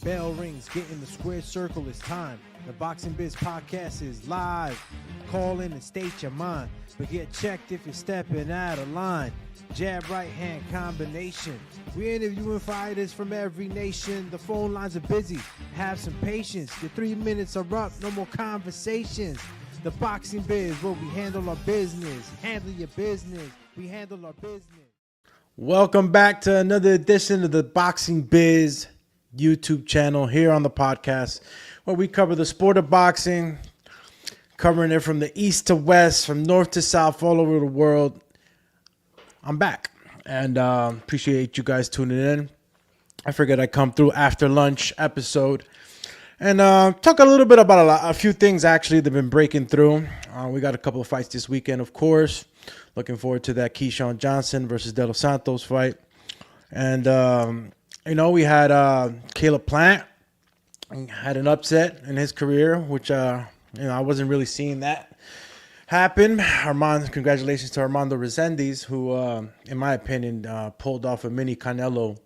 Bell rings, get in the square circle, it's time. The Boxing Biz podcast is live. Call in and state your mind, but get checked if you're stepping out of line. Jab right hand combination. We're interviewing fighters from every nation. The phone lines are busy. Have some patience. Your 3 minutes are up. No more conversations. The Boxing Biz, where we handle our business. Handle your business. We handle our business. Welcome back to another edition of the Boxing Biz YouTube channel here on the podcast, where we cover the sport of boxing, covering it from the east to west, from north to south, all over the world. I'm back, and appreciate you guys tuning in. I figured I'd come through after lunch episode and talk a little bit about a few things actually that have been breaking through. We got a couple of fights this weekend, of course. Looking forward to that Keyshawn Johnson versus De Los Santos fight. And, we had Caleb Plant had an upset in his career, which, I wasn't really seeing that happen. Congratulations to Armando Resendiz, who, in my opinion, pulled off a mini Canelo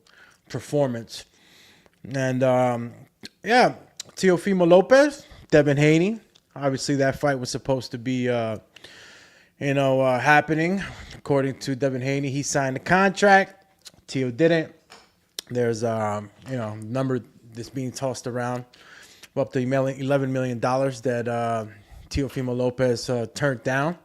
performance. And, Teofimo Lopez, Devin Haney. Obviously, that fight was supposed to be, happening. According to Devin Haney, he signed the contract. Teo didn't. There's, number that's being tossed around up to $11 million that Teofimo Lopez turned down,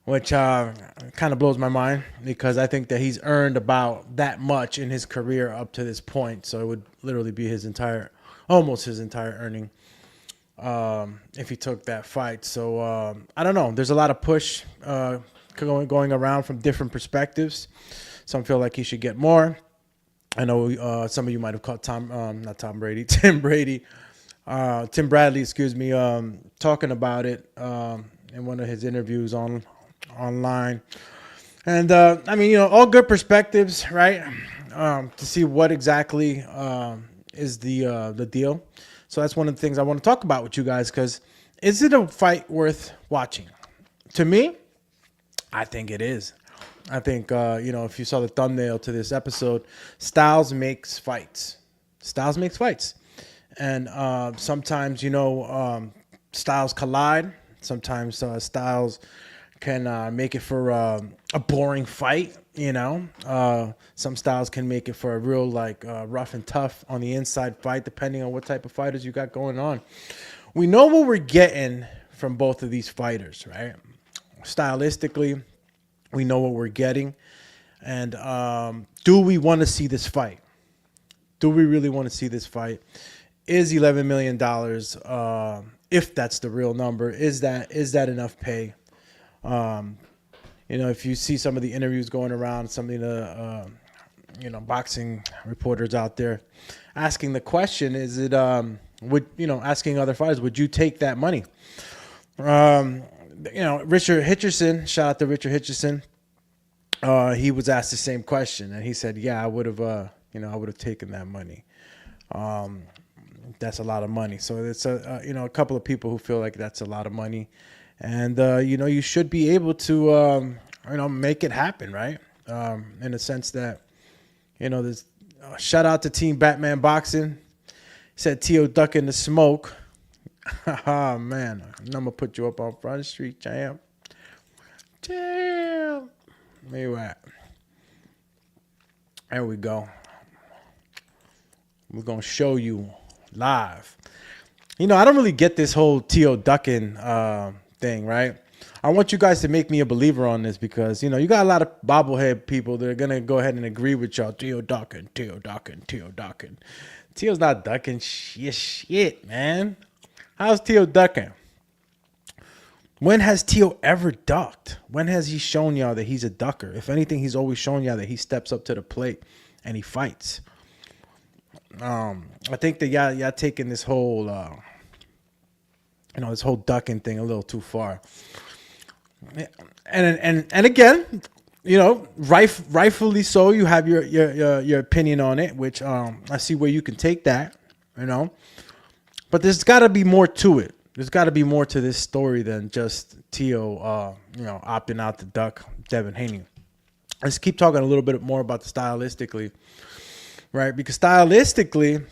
which kind of blows my mind because I think that he's earned about that much in his career up to this point. So it would literally be almost his entire earning if he took that fight. So I don't know. There's a lot of push going around from different perspectives. Some feel like he should get more. I know some of you might have caught Tim Bradley, talking about it in one of his interviews online. And all good perspectives, right? To see what exactly is the deal. So that's one of the things I want to talk about with you guys, because is it a fight worth watching? To me, I think it is. I think, if you saw the thumbnail to this episode, styles makes fights. Styles makes fights. And sometimes, styles collide. Sometimes styles can make it for a boring fight, Some styles can make it for a real, rough and tough on the inside fight, depending on what type of fighters you got going on. We know what we're getting from both of these fighters, right? Stylistically, we know what we're getting. And do we want to see this fight? Do we really want to see this fight? Is $11 million, if that's the real number, is that enough pay? If you see some of the interviews going around, some of the, boxing reporters out there asking the question, is it, asking other fighters, would you take that money? Richard Hitcherson, shout out to Richard Hitcherson. He was asked the same question, and he said, "Yeah, I would have taken that money. That's a lot of money." So it's a couple of people who feel like that's a lot of money, and you should be able to make it happen, right? In a sense that there's shout out to Team Batman Boxing. Said Teo ducking the smoke. Oh, man, I'm going to put you up on Front Street, champ. Where you at? There we go. We're going to show you live. I don't really get this whole Teo ducking thing, right? I want you guys to make me a believer on this because, you got a lot of bobblehead people that are going to go ahead and agree with y'all. Teo ducking, Teo ducking, Teo ducking. Teo's not ducking shit, man. How's Teo ducking? When has Teo ever ducked? When has he shown y'all that he's a ducker? If anything, he's always shown y'all that he steps up to the plate and he fights. I think that y'all taking this whole, this whole ducking thing a little too far. And again, rightfully so. You have your opinion on it, which I see where you can take that, But there's got to be more to it. There's got to be more to this story than just Teo, opting out to duck Devin Haney. Let's keep talking a little bit more about the stylistically, right? Because stylistically,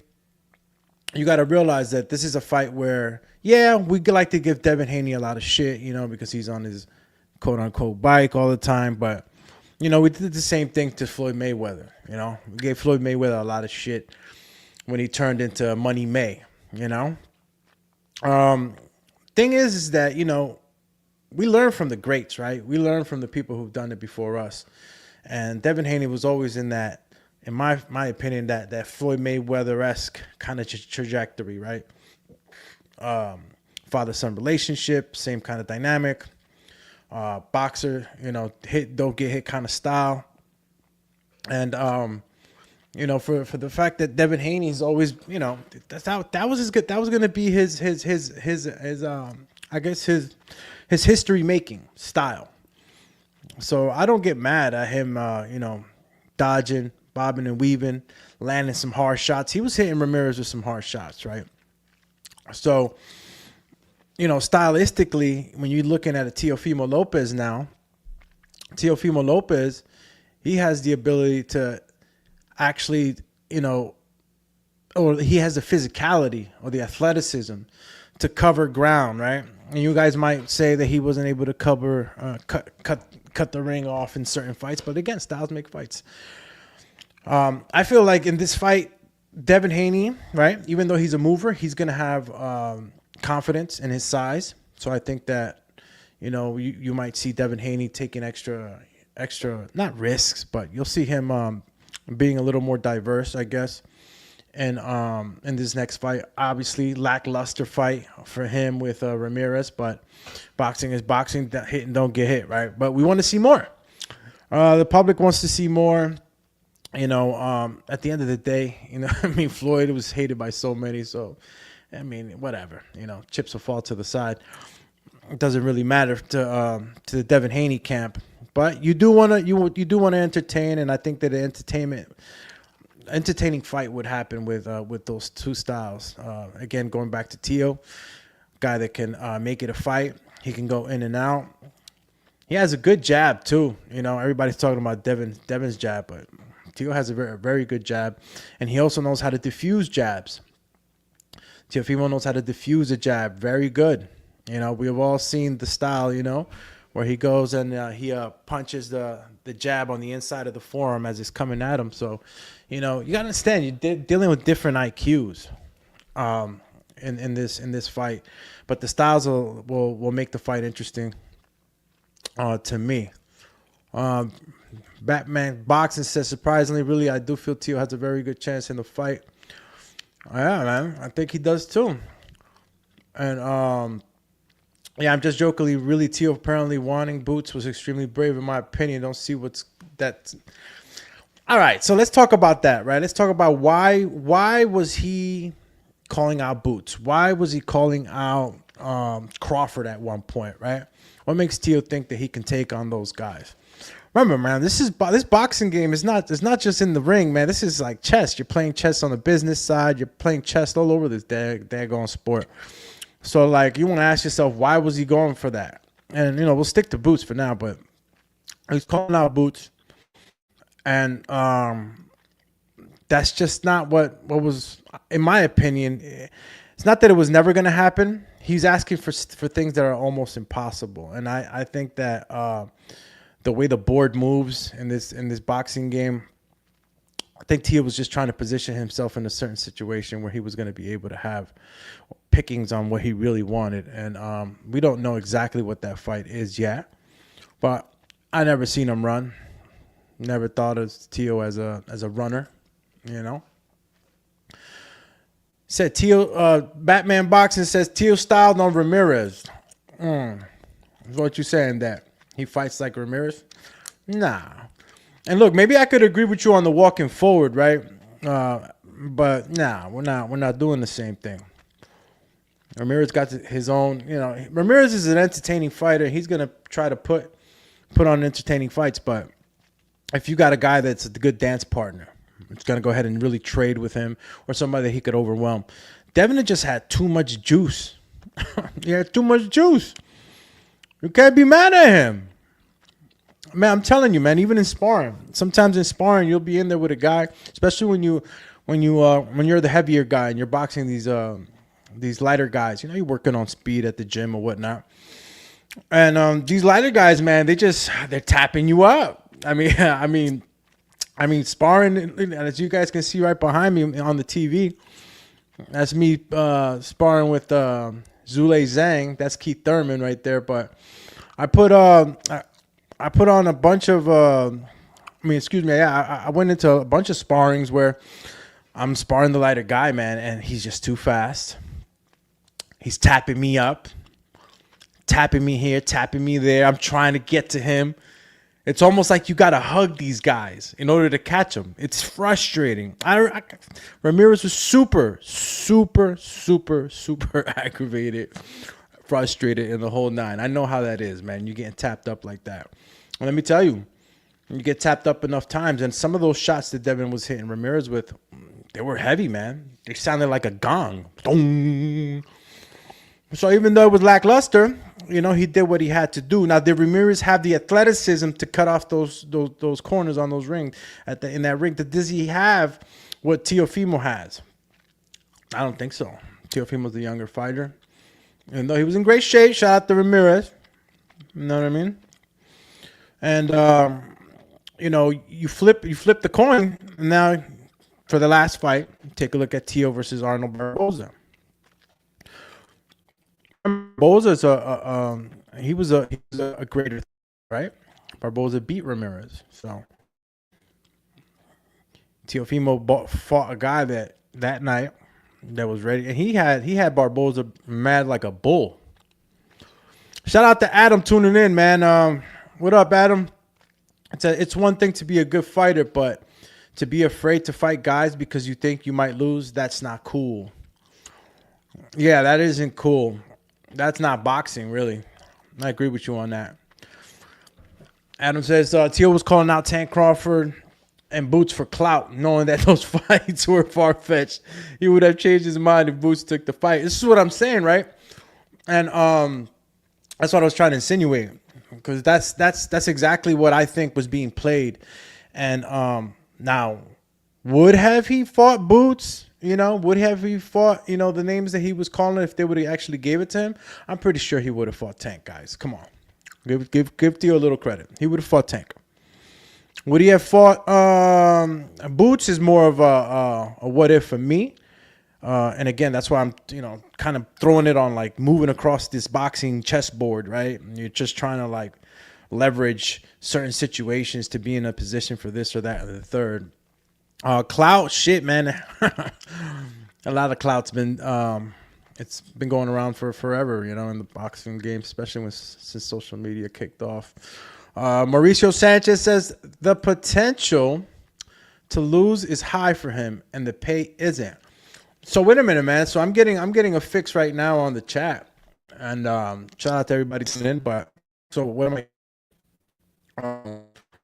you got to realize that this is a fight where, yeah, we like to give Devin Haney a lot of shit, because he's on his quote unquote bike all the time. But, we did the same thing to Floyd Mayweather. We gave Floyd Mayweather a lot of shit when he turned into Money May, Thing is that, we learn from the greats, right? We learn from the people who've done it before us. And Devin Haney was always in that, in my opinion, that Floyd Mayweather-esque kind of trajectory, right? Father-son relationship, same kind of dynamic. Boxer, hit, don't get hit kind of style. And, for the fact that Devin Haney is always, that was going to be his I guess his history making style. So I don't get mad at him, dodging, bobbing and weaving, landing some hard shots. He was hitting Ramirez with some hard shots, right? So, stylistically, when you're looking at a Teofimo Lopez now, Teofimo Lopez, he has the ability to actually, or he has the physicality or the athleticism to cover ground, right? And you guys might say that he wasn't able to cover, cut the ring off in certain fights, but again, styles make fights. I feel like in this fight, Devin Haney, right, even though he's a mover, he's going to have confidence in his size. So I think that, you might see Devin Haney taking extra, not risks, but you'll see him being a little more diverse, I guess. And in this next fight, obviously lackluster fight for him with Ramirez, but boxing is boxing. That hit and don't get hit, right? But we want to see more. The public wants to see more. At the end of the day, Floyd was hated by so many, so whatever. Chips will fall to the side. It doesn't really matter to the Devin Haney camp, but you do want to entertain, and I think that the entertaining fight would happen with those two styles. Again, going back to Teo, guy that can make it a fight. He can go in and out. He has a good jab too. Everybody's talking about Devin's jab, but Teo has a very, very good jab, and he also knows how to diffuse jabs. Teofimo knows how to diffuse a jab very good. We've all seen the style, where he goes and he punches the jab on the inside of the forearm as it's coming at him. So, you got to understand, you're dealing with different IQs in this fight. But the styles will make the fight interesting to me. Batman Boxing says, surprisingly, really, I do feel Teo has a very good chance in the fight. Yeah, man. I think he does too. And, yeah, I'm just jokingly, really, Teo apparently wanting boots was extremely brave, in my opinion. Don't see that's... All right, so let's talk about that, right? Let's talk about why was he calling out Boots? Why was he calling out Crawford at one point, right? What makes Teo think that he can take on those guys? Remember, man, this boxing game is not just in the ring, man. This is like chess. You're playing chess on the business side. You're playing chess all over this daggone sport. So, like, you want to ask yourself, why was he going for that? And, we'll stick to Boots for now, but he's calling out Boots. And that's just not what was, in my opinion, it's not that it was never going to happen. He's asking for things that are almost impossible. And I think that the way the board moves in this boxing game, I think Teo was just trying to position himself in a certain situation where he was going to be able to have pickings on what he really wanted. And we don't know exactly what that fight is yet. But I never seen him run. Never thought of Teo as a runner, Said Teo, Batman Boxing says Teo styled on Ramirez. What you saying that he fights like Ramirez? Nah. And look, maybe I could agree with you on the walking forward, right? But nah, we're not doing the same thing. Ramirez got his own, Ramirez is an entertaining fighter. He's gonna try to put on entertaining fights, but if you got a guy that's a good dance partner, it's gonna go ahead and really trade with him, or somebody that he could overwhelm. Devin just had too much juice. He had too much juice. You can't be mad at him. Man, I'm telling you, man, even in sparring. Sometimes in sparring, you'll be in there with a guy, especially when you're the heavier guy and you're boxing these lighter guys, you know, you're working on speed at the gym or whatnot. And these lighter guys, man, they're tapping you up. I mean, sparring, and as you guys can see right behind me on the TV, that's me sparring with Zule Zhang. That's Keith Thurman right there. But I put on a bunch of I went into a bunch of sparrings where I'm sparring the lighter guy, man, and he's just too fast. He's tapping me up, tapping me here, tapping me there. I'm trying to get to him. It's almost like you got to hug these guys in order to catch them. It's frustrating. Ramirez was super aggravated, frustrated in the whole nine. I know how that is, man. You're getting tapped up like that. And let me tell you, you get tapped up enough times, and some of those shots that Devin was hitting Ramirez with, they were heavy, man. They sounded like a gong. Dong. So even though it was lackluster, you know, he did what he had to do. Now, did Ramirez have the athleticism to cut off those corners on those rings in that ring? Does he have what Teofimo has? I don't think so. Teofimo's the younger fighter. And though he was in great shape, shout out to Ramirez. You know what I mean? And you know, you flip the coin. And now, for the last fight, take a look at Teo versus Arnold Barboza. Barboza's he was a greater, right? Barboza beat Ramirez, so Teofimo fought a guy that night that was ready, and he had Barboza mad like a bull. Shout out to Adam tuning in, man. What up, Adam? It's one thing to be a good fighter, but to be afraid to fight guys because you think you might lose, that's not cool. Yeah, that isn't cool. That's not boxing, really. I agree with you on that. Adam says, Teo was calling out Tank Crawford and Boots for clout, knowing that those fights were far-fetched. He would have changed his mind if Boots took the fight. This is what I'm saying, right? And that's what I was trying to insinuate, because that's exactly what I think was being played. And now, would have he fought Boots? You know, would have he fought, you know, the names that he was calling if they would have actually gave it to him? I'm pretty sure he would have fought Tank, guys. Come on. Give Theo a little credit. He would have fought Tank. Would he have fought Boots is more of a what if for me. And again, that's why I'm, you know, kind of throwing it on like moving across this boxing chessboard, right? And you're just trying to like leverage certain situations to be in a position for this or that or the third. Clout, shit, man. A lot of clout's been it's been going around for forever, you know, in the boxing game, especially since social media kicked off. Mauricio Sanchez says the potential to lose is high for him and the pay isn't. So wait a minute, man. So I'm getting a fix right now on the chat, and shout out to everybody tuning in. But so what am I?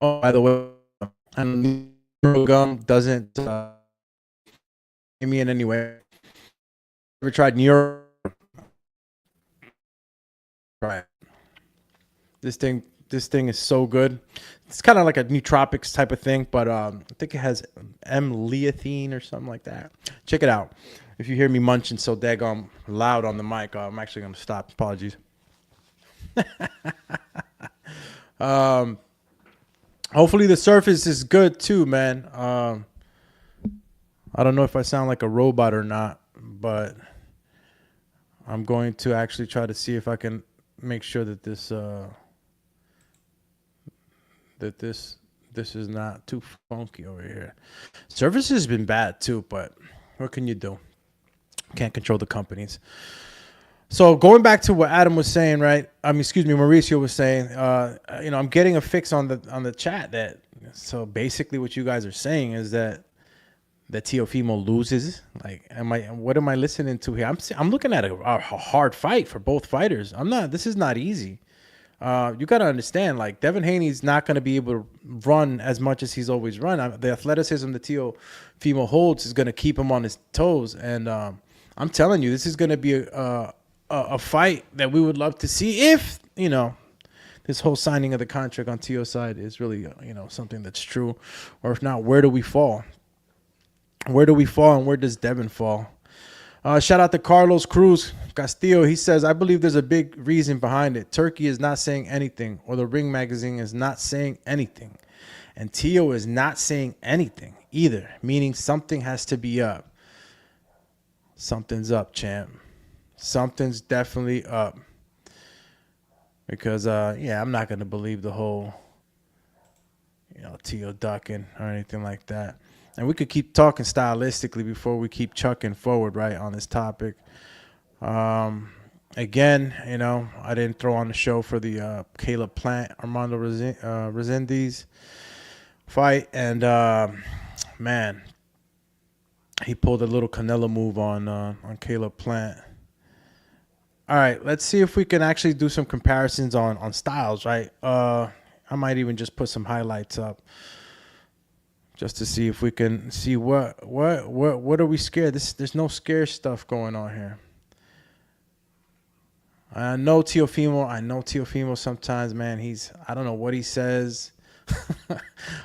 Oh, by the way, gum doesn't give me in any way. Ever tried Neuro? Right. This thing is so good. It's kind of like a nootropics type of thing, but I think it has M-leothine or something like that. Check it out. If you hear me munching so daggone loud on the mic, I'm actually going to stop. Apologies. Hopefully the surface is good too, man. I don't know if I sound like a robot or not, but I'm going to actually try to see if I can make sure that this is not too funky over here. Service has been bad too, but what can you do? Can't control the companies. So going back to what Adam was saying, right? Mauricio was saying, you know, I'm getting a fix on the chat that. So basically, what you guys are saying is that Teofimo loses. Like, what am I listening to here? I'm looking at a hard fight for both fighters. This is not easy. You got to understand, like, Devin Haney's not going to be able to run as much as he's always run. The athleticism that Teofimo holds is going to keep him on his toes. And I'm telling you, this is going to be a fight that we would love to see if, you know, this whole signing of the contract on Teo's side is really, you know, something that's true. Or if not, where do we fall? Where do we fall and where does Devin fall? Shout out to Carlos Cruz Castillo. He says, I believe there's a big reason behind it. Turkey is not saying anything, or the Ring magazine is not saying anything. And Teo is not saying anything either, meaning something has to be up. Something's up, champ. Something's definitely up. Because, I'm not going to believe the whole, Teo ducking or anything like that. And we could keep talking stylistically before we keep chucking forward, right, on this topic. Again, I didn't throw on the show for the Caleb Plant, Armando Resendiz fight. And, man, he pulled a little Canelo move on Caleb Plant. All right, let's see if we can actually do some comparisons on styles, right? I might even just put some highlights up just to see if we can see what are we scared. There's no scare stuff going on here. I know Teofimo sometimes, man. I don't know what he says.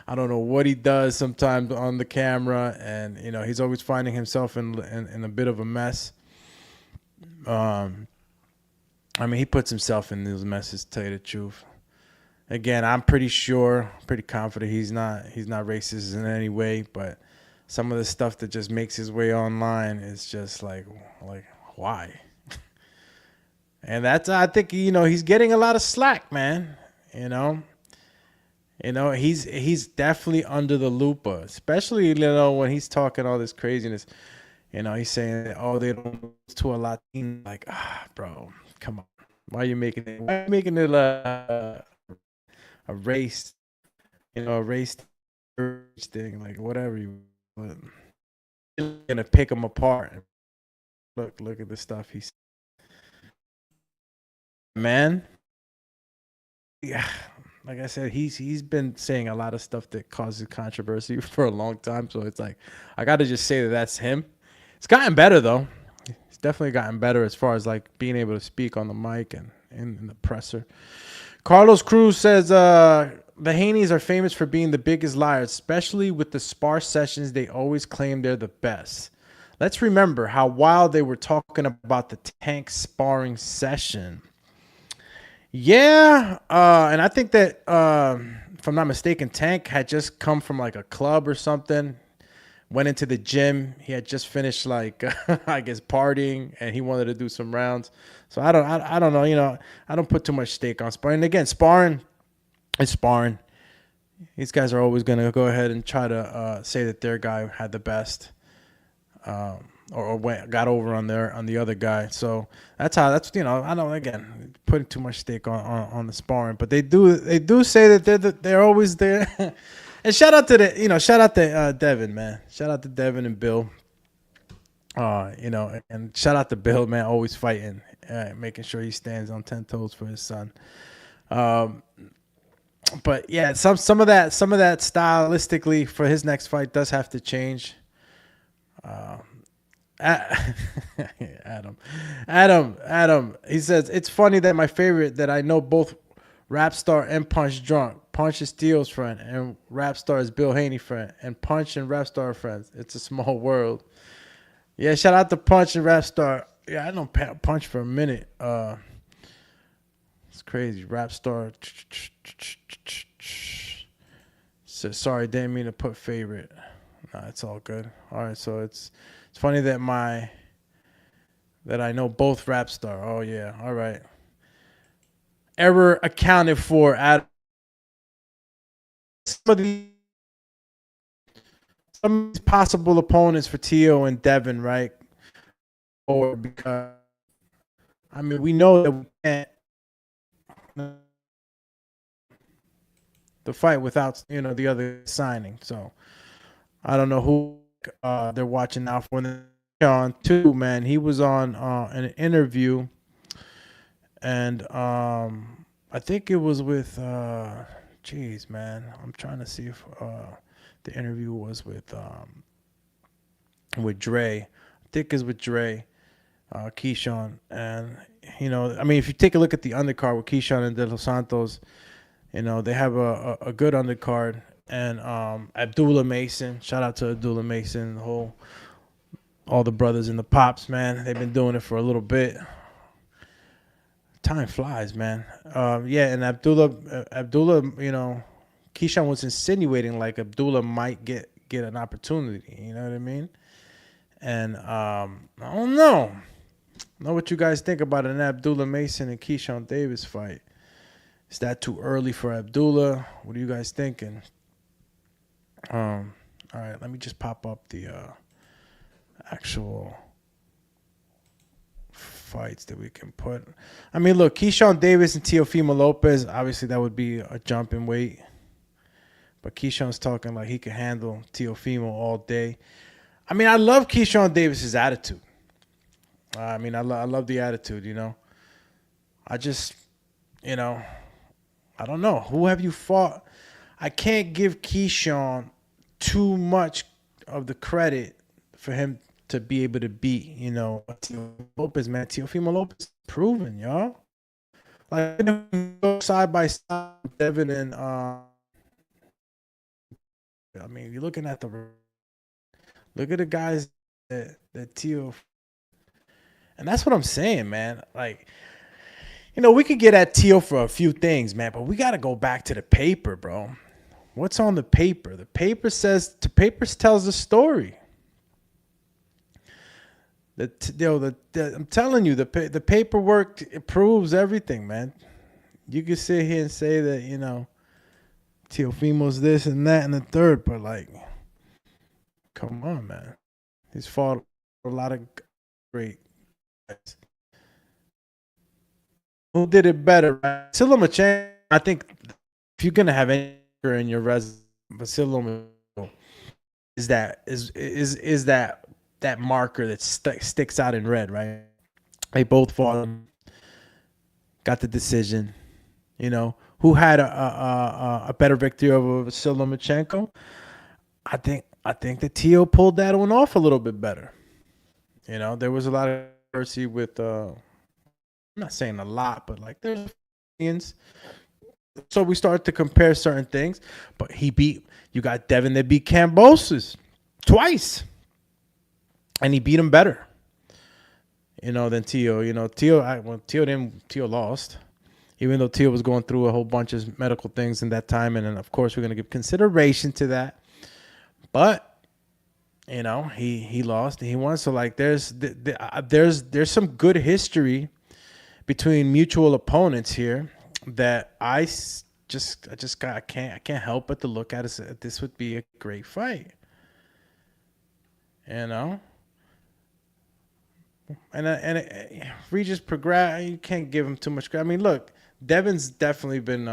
I don't know what he does sometimes on the camera, and he's always finding himself in a bit of a mess. He puts himself in those messes, to tell you the truth. Again, I'm pretty confident he's not racist in any way, but some of the stuff that just makes his way online is just like why? And that's, I think, he's getting a lot of slack, man. He's definitely under the lupa, especially when he's talking all this craziness. He's saying, "Oh, they don't lose to a Latino." Like, bro, come on. Why are you making it a race? A race thing, like whatever you. You're gonna pick them apart. Look at the stuff he's. Man, yeah, like I said, he's been saying a lot of stuff that causes controversy for a long time. So it's like, I got to just say that that's him. It's gotten better though. It's definitely gotten better as far as like being able to speak on the mic and in the presser. Carlos Cruz says the Haneys are famous for being the biggest liars, especially with the spar sessions. They always claim they're the best. Let's remember how wild they were talking about the Tank sparring session. Yeah, and I think that, if I'm not mistaken, Tank had just come from like a club or something, went into the gym. He had just finished like, I guess, partying, and he wanted to do some rounds. So I don't know. I don't put too much stake on sparring. Again, sparring is sparring. These guys are always gonna go ahead and try to say that their guy had the best. Or got over on the other guy. So I don't, again, putting too much stake on the sparring, but they do say that they're always there. And shout out to Devin, man. Shout out to Devin and Bill. And shout out to Bill, man, always fighting, making sure he stands on 10 toes for his son. But yeah, some of that stylistically for his next fight does have to change. Adam. He says, it's funny that my favorite that I know both Rap Star and Punch drunk. Punch is Steele's friend, and Rap Star is Bill Haney friend, and Punch and Rap Star are friends. It's a small world. Yeah, shout out to Punch and Rap Star. Yeah, I know Punch for a minute. It's crazy. Rap Star. So, sorry, didn't mean to put favorite. No, it's all good. All right, so it's funny that I know both Rap Star. Oh yeah, all right. Error accounted for at some of these possible opponents for Teo and Devin, right? Or because we know that we can't the fight without the other signing. So I don't know who they're watching out for. On too, man. He was on an interview, and I think it was with geez, man. I'm trying to see if the interview was with Dre. I think it's with Dre, Keyshawn, and if you take a look at the undercard with Keyshawn and De Los Santos, they have a good undercard. and Abdullah Mason. Shout out to Abdullah Mason, all the brothers in the pops, man. They've been doing it for a little bit. Time flies, man. Yeah, and Abdullah, Keyshawn was insinuating like Abdullah might get an opportunity. You know what I mean? And I don't know. Know what you guys think about an Abdullah Mason and Keyshawn Davis fight. Is that too early for Abdullah? What are you guys thinking? All right, let me just pop up the actual fights that we can put. I mean, look, Keyshawn Davis and Teofimo Lopez, obviously that would be a jump in weight. But Keyshawn's talking like he can handle Teofimo all day. I mean, I love Keyshawn Davis's attitude. I love the attitude, I just, I don't know. Who have you fought? I can't give Keyshawn too much of the credit for him to be able to beat, Teofimo Lopez, man. Teofimo Lopez is proven, y'all. Like, side by side, Devin and, you're looking at look at the guys that Teo. And that's what I'm saying, man. Like, we could get at Teo for a few things, man, but we got to go back to the paper, bro. What's on the paper? The paper tells the story. I'm telling you, the paperwork, it proves everything, man. You can sit here and say that, Teofimo's this and that and the third, but like, come on, man. He's fought a lot of great guys. Who did it better? Vasily Lomachenko, I think if you're gonna have any in your resume, Vasily Lomachenko is that marker that sticks out in red, right? They both fought, got the decision. Who had a better victory over Vasily Lomachenko? I think that Teo pulled that one off a little bit better. There was a lot of controversy with. I'm not saying a lot, but like there's opinions. So we started to compare certain things. But you got Devin that beat Kambosos twice. And he beat him better, than Teo. Teo lost. Even though Teo was going through a whole bunch of medical things in that time. And then, of course, we're going to give consideration to that. But, he lost and he won. So, like, there's some good history between mutual opponents here that I can't help but to look at it. This would be a great fight, and Regis Progress, you can't give him too much credit. I mean, look, Devin's definitely been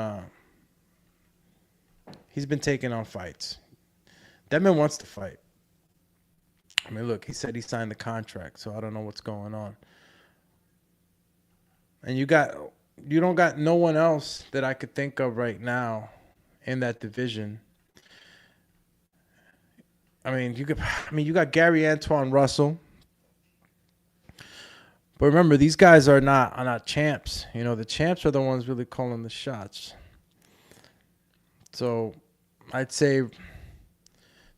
he's been taking on fights. Devin wants to fight. I mean, look, he said he signed the contract, so I don't know what's going on. And you don't got no one else that I could think of right now in that division. You got Gary Antoine Russell. But remember, these guys are not champs. The champs are the ones really calling the shots. So I'd say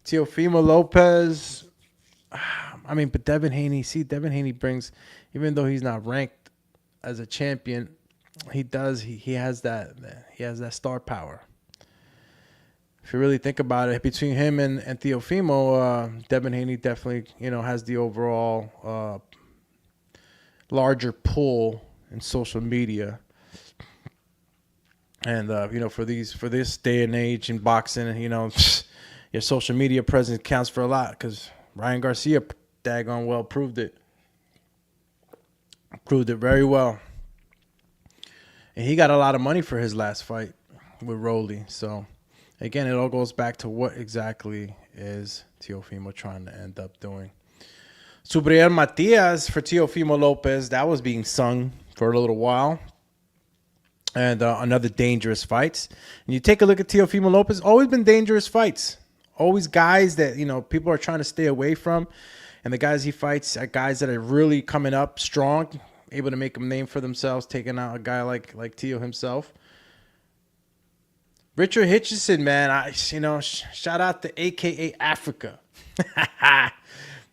Teofimo Lopez. But Devin Haney brings, even though he's not ranked as a champion, he has that star power. If you really think about it, between him and Teofimo, Devin Haney definitely has the overall larger pull in social media. And for this day and age in boxing, your social media presence counts for a lot, because Ryan Garcia daggone well proved it. Proved it very well. And he got a lot of money for his last fight with Rolly. So, again, it all goes back to what exactly is Teofimo trying to end up doing. Subriel Matias for Teofimo Lopez. That was being sung for a little while. And another dangerous fight. And you take a look at Teofimo Lopez. Always been dangerous fights. Always guys that, people are trying to stay away from. And the guys he fights are guys that are really coming up strong, able to make a name for themselves, taking out a guy like Teo himself. Richard Hitchison, man. Shout out to AKA Africa.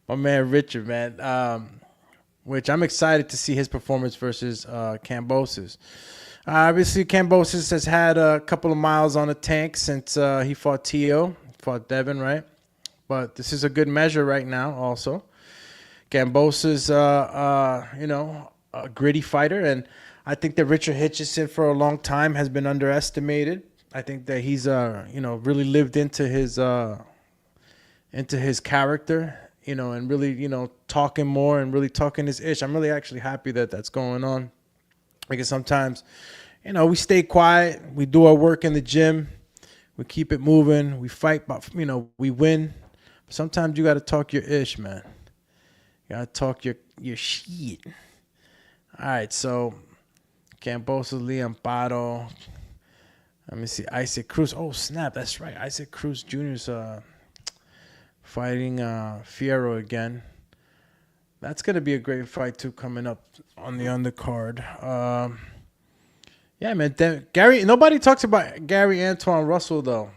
My man Richard, man. Which I'm excited to see his performance versus Kambosos. Obviously, Kambosos has had a couple of miles on the tank since he fought Devin, right? But this is a good measure right now also. Kambosos, a gritty fighter, and I think that Richard Hitchison for a long time has been underestimated. I think that he's really lived into his character, and really, talking more and really talking his ish. I'm really actually happy that that's going on, because sometimes, we stay quiet, we do our work in the gym, we keep it moving, we fight, but we win. But sometimes you got to talk your ish, man. You got to talk your shit. All right, so Kambosos, Liam Amparo. Let me see. Isaac Cruz. Oh, snap. That's right. Isaac Cruz Jr.'s fighting Fierro again. That's going to be a great fight, too, coming up on the undercard. Yeah, man. Gary. Nobody talks about Gary Antoine Russell, though.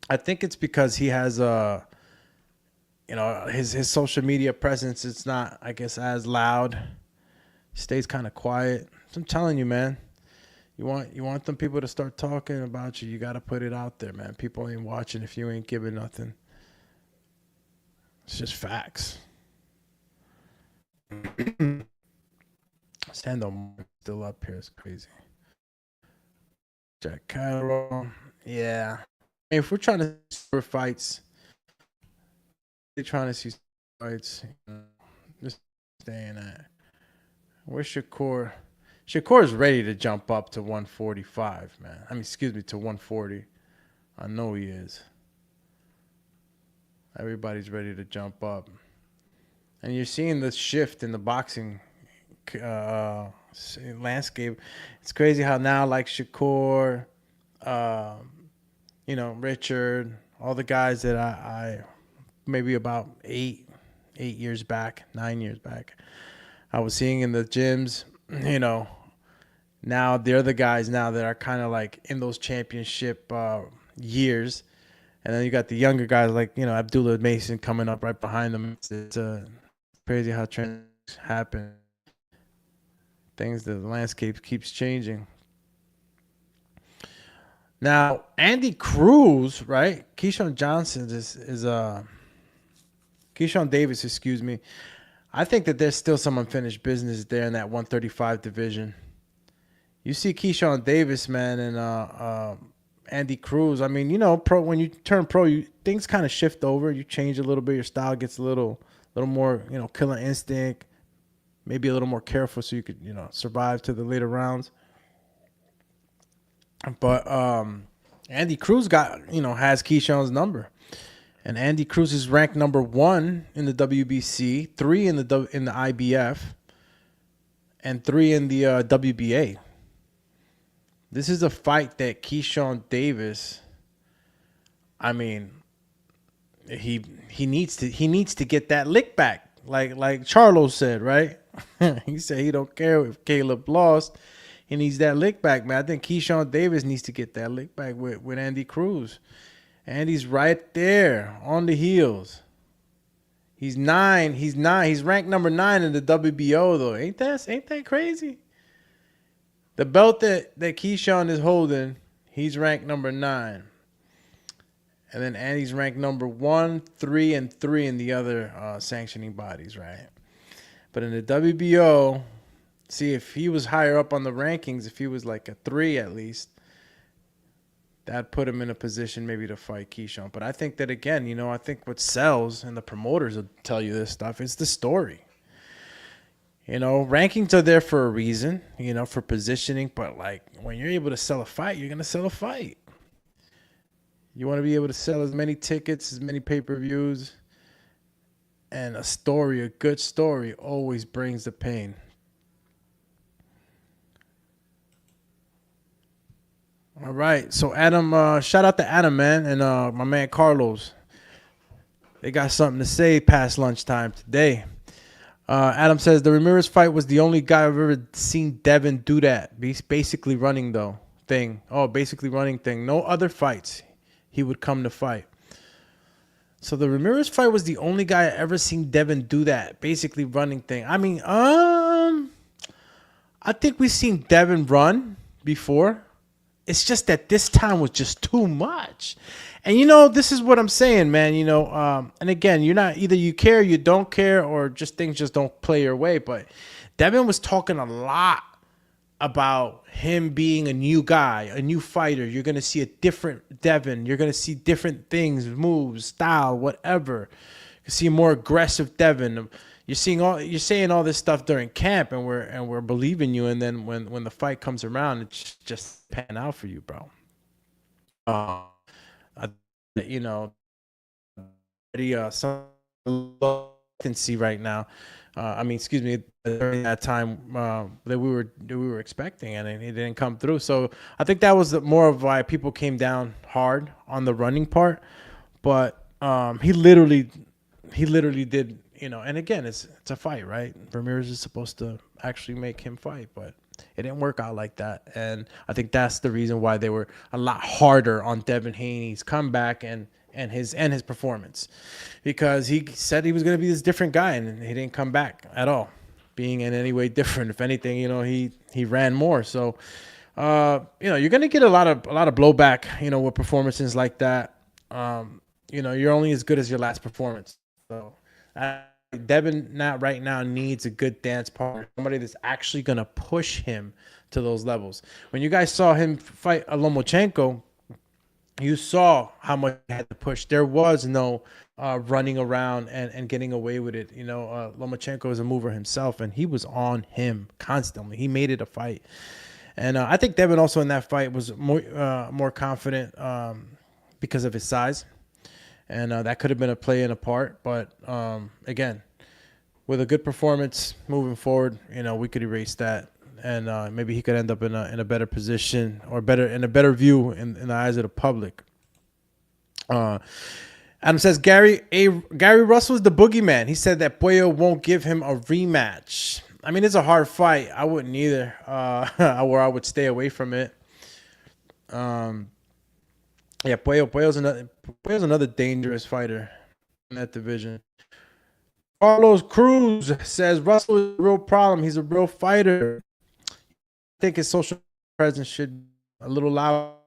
I think it's because he has his social media presence. It's not, I guess, as loud. Stays kind of quiet. So I'm telling you, man. You want them people to start talking about you. You got to put it out there, man. People ain't watching if you ain't giving nothing. It's just facts. Sando still up here. It's crazy. Jack Carroll. Yeah. If we're trying to see fights, they're trying to see fights. Just staying at. Where's Shakur? Shakur is ready to jump up to 145, man. To 140. I know he is. Everybody's ready to jump up. And you're seeing the shift in the boxing landscape. It's crazy how now, like Shakur, Richard, all the guys that I maybe about 9 years back, I was seeing in the gyms, now they're the guys now that are kind of like in those championship years. And then you got the younger guys like, Abdullah Mason coming up right behind them. It's crazy how trends happen. The landscape keeps changing. Now, Andy Cruz, right? Keyshawn Davis, excuse me. I think that there's still some unfinished business there in that 135 division. You see Keyshawn Davis, man, and Andy Cruz. I mean, when you turn pro, things kind of shift over. You change a little bit. Your style gets a little more, killer instinct. Maybe a little more careful so you could, survive to the later rounds. But Andy Cruz has Keyshawn's number. And Andy Cruz is ranked number 1 in the WBC, 3 in the IBF, and 3 in the WBA. This is a fight that Keyshawn Davis, I mean, he needs to get that lick back, like Charlo said, right? He said he don't care if Caleb lost. He needs that lick back, man. I think Keyshawn Davis needs to get that lick back with Andy Cruz. Andy's right there on the heels. He's 9. He's ranked number 9 in the WBO though. Ain't that crazy? The belt that Keyshawn is holding, he's ranked number 9. And then Andy's ranked number 1, 3, and 3 in the other sanctioning bodies, right? But in the WBO, see, if he was higher up on the rankings, if he was like a 3 at least, that put him in a position maybe to fight Keyshawn. But I think that, again, I think what sells, and the promoters will tell you this stuff, is the story. Rankings are there for a reason, for positioning. But, like, when you're able to sell a fight, you're going to sell a fight. You want to be able to sell as many tickets, as many pay-per-views. And a good story, always brings the pain. All right. So, Adam, shout out to Adam, man, and my man Carlos. They got something to say past lunchtime today. Adam says, the Ramirez fight was the only guy I've ever seen Devin do that. He's basically running, though. thing. Oh, basically running thing. No other fights he would come to fight. So the Ramirez fight was the only guy I ever seen Devin do that, basically running thing. I mean, I think we've seen Devin run before. It's just that this time was just too much. And, this is what I'm saying, man. And again, you're not either you care, you don't care, or just things just don't play your way. But Devin was talking a lot about him being a new guy, a new fighter. You're going to see a different Devin. You're going to see different things, moves, style, whatever. You see a more aggressive Devin. You're saying all this stuff during camp, and we're believing you, and then when the fight comes around, it's just pan out for you, bro. Some latency right now. Excuse me, during that time that we were expecting, and it didn't come through. So I think that was more of why people came down hard on the running part. But he literally did. And again, it's a fight, right? Ramirez is supposed to actually make him fight, but it didn't work out like that. And I think that's the reason why they were a lot harder on Devin Haney's comeback and his performance, because he said he was going to be this different guy, and he didn't come back at all being in any way different. If anything, he ran more. So, you're going to get a lot of blowback, with performances like that. You're only as good as your last performance. So, Devin right now needs a good dance partner, somebody that's actually going to push him to those levels. When you guys saw him fight Lomachenko, you saw how much he had to push. There was no running around and getting away with it. Lomachenko is a mover himself, and he was on him constantly. He made it a fight. And I think Devin also in that fight was more confident because of his size. And that could have been a play in a part. But, again, with a good performance moving forward, we could erase that. And maybe he could end up in a better position, or in a better view in the eyes of the public. Adam says, Gary Russell is the boogeyman. He said that Puello won't give him a rematch. I mean, it's a hard fight. I wouldn't either, or I would stay away from it. Yeah, Puello's another dangerous fighter in that division. Carlos Cruz says Russell is a real problem. He's a real fighter. I think his social presence should be a little loud.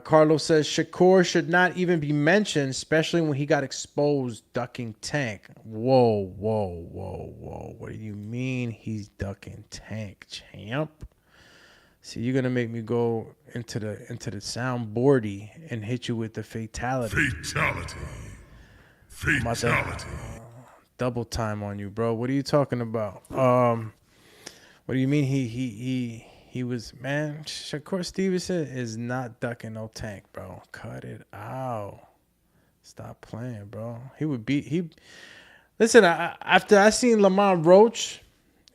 Carlos says Shakur should not even be mentioned, especially when he got exposed ducking Tank. Whoa. What do you mean he's ducking Tank, champ? See, you're gonna make me go into the soundboardy and hit you with the fatality. Fatality. Double time on you, bro. What are you talking about? What do you mean he was, man? Shakur Stevenson is not ducking no Tank, bro. Cut it out. Stop playing, bro. Listen, after I seen Lamont Roach,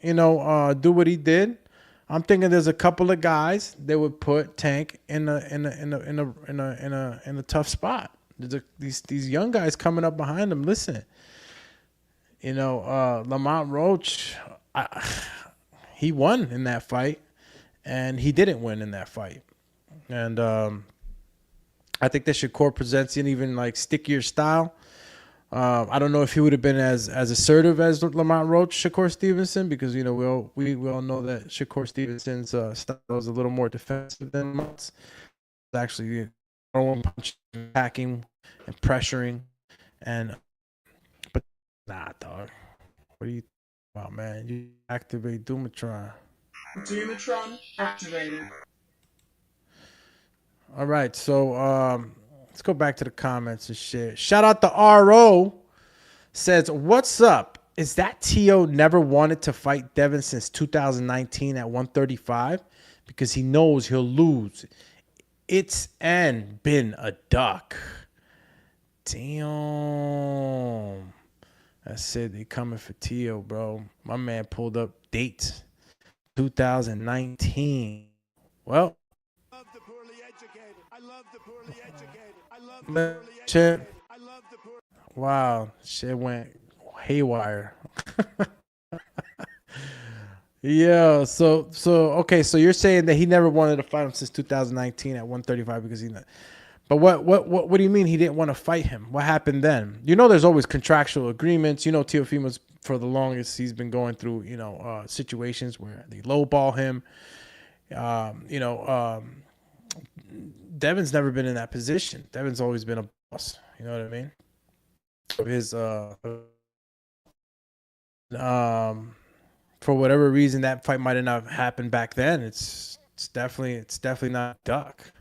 do what he did, I'm thinking there's a couple of guys that would put Tank in a tough spot. There's these young guys coming up behind him. Listen, Lamont Roach, he won in that fight, and he didn't win in that fight. And I think that Shakur presents an even stickier style. I don't know if he would have been as assertive as Lamont Roach, Shakur Stevenson, because we all know that Shakur Stevenson's style was a little more defensive than Lamont's. Actually, throwing, punching, attacking, and pressuring, but nah, dog. What are you talking about, man? You activate Dumatron. Dumatron activated. All right, so let's go back to the comments and shit. Shout out to RO. Says, what's up? Is that Teo never wanted to fight Devin since 2019 at 135? Because he knows he'll lose. It's been a duck. Damn. I said they coming for Teo, bro. My man pulled up dates. 2019. Well. I love the poorly educated. I love the poorly educated. I love the poorly educated. I love the poorly. Wow, shit went haywire. Yeah. So okay. So you're saying that he never wanted to fight him since 2019 at 135 because he. But what do you mean he didn't want to fight him? What happened then? You know, there's always contractual agreements. You know, Teofimo's for the longest he's been going through situations where they lowball him. Um, you know, um, Devin's never been in that position. Devin's always been a boss. You know what I mean? His um for whatever reason that fight might have not happened back then. It's definitely not duck.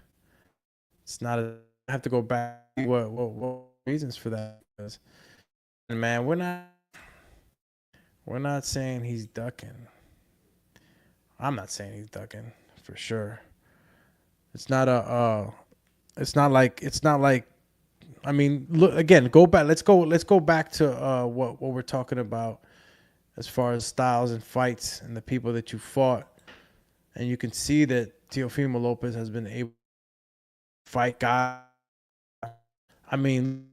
It's not a I have to go back what reasons for that is. And man, we're not saying he's ducking. I'm not saying he's ducking for sure. It's not a it's not like I mean, look again, go back. Let's go back to what we're talking about as far as styles and fights and the people that you fought. And you can see that Teofimo Lopez has been able to fight guys. I mean,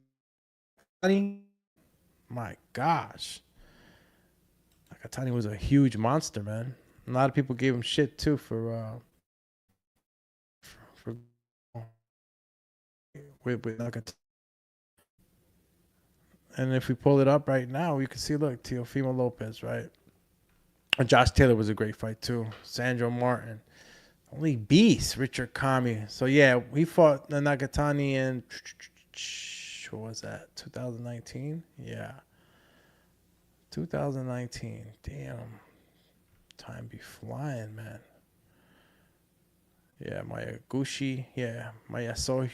my gosh. Nakatani was a huge monster, man. A lot of people gave him shit too for with Nakatani. And if we pull it up right now, you can see, look, Teofimo Lopez, right? And Josh Taylor was a great fight too. Sandro Martin. Only beast, Richard Kami. So yeah, we fought the Nakatani in what was that? 2019? Yeah. 2019. Damn. Time be flying, man. Yeah, Maya Gushi. Yeah, Maya Soy.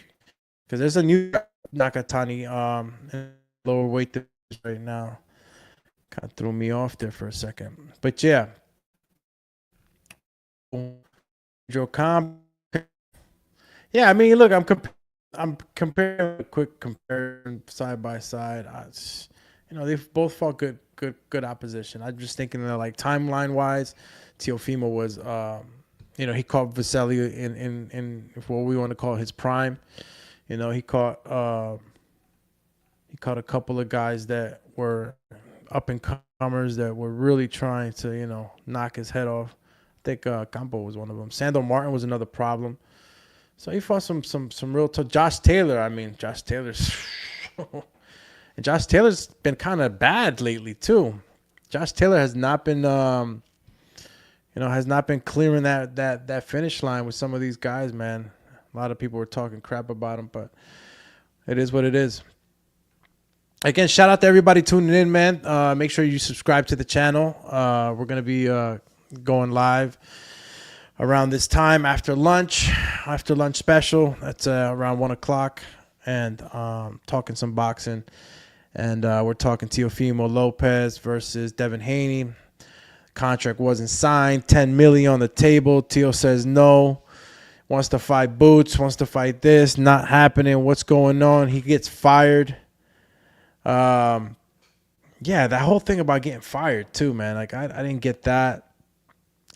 Because there's a new Nakatani in lower weight right now. Kind of threw me off there for a second. But yeah. Joe Com. Yeah, I mean, look, I'm comparing a quick comparison side by side. They've both fought good opposition. I'm just thinking that like timeline wise, Teofimo was he caught Vasily in what we want to call his prime. He caught a couple of guys that were up and comers that were really trying to knock his head off. I think Campo was one of them. Sandor Martin was another problem. So he fought some real tough. Josh Taylor. I mean, Josh Taylor's and Josh Taylor's been kind of bad lately too. Josh Taylor has not been clearing that finish line with some of these guys, man. A lot of people were talking crap about him, but it is what it is. Again, shout out to everybody tuning in, man. Make sure you subscribe to the channel. We're gonna be going live around this time after lunch special. That's around 1:00, and talking some boxing. And we're talking Teofimo Lopez versus Devin Haney. Contract wasn't signed. $10 million on the table. Teo says no. Wants to fight Boots. Wants to fight this. Not happening. What's going on? He gets fired. Yeah, that whole thing about getting fired too, man. Like I didn't get that.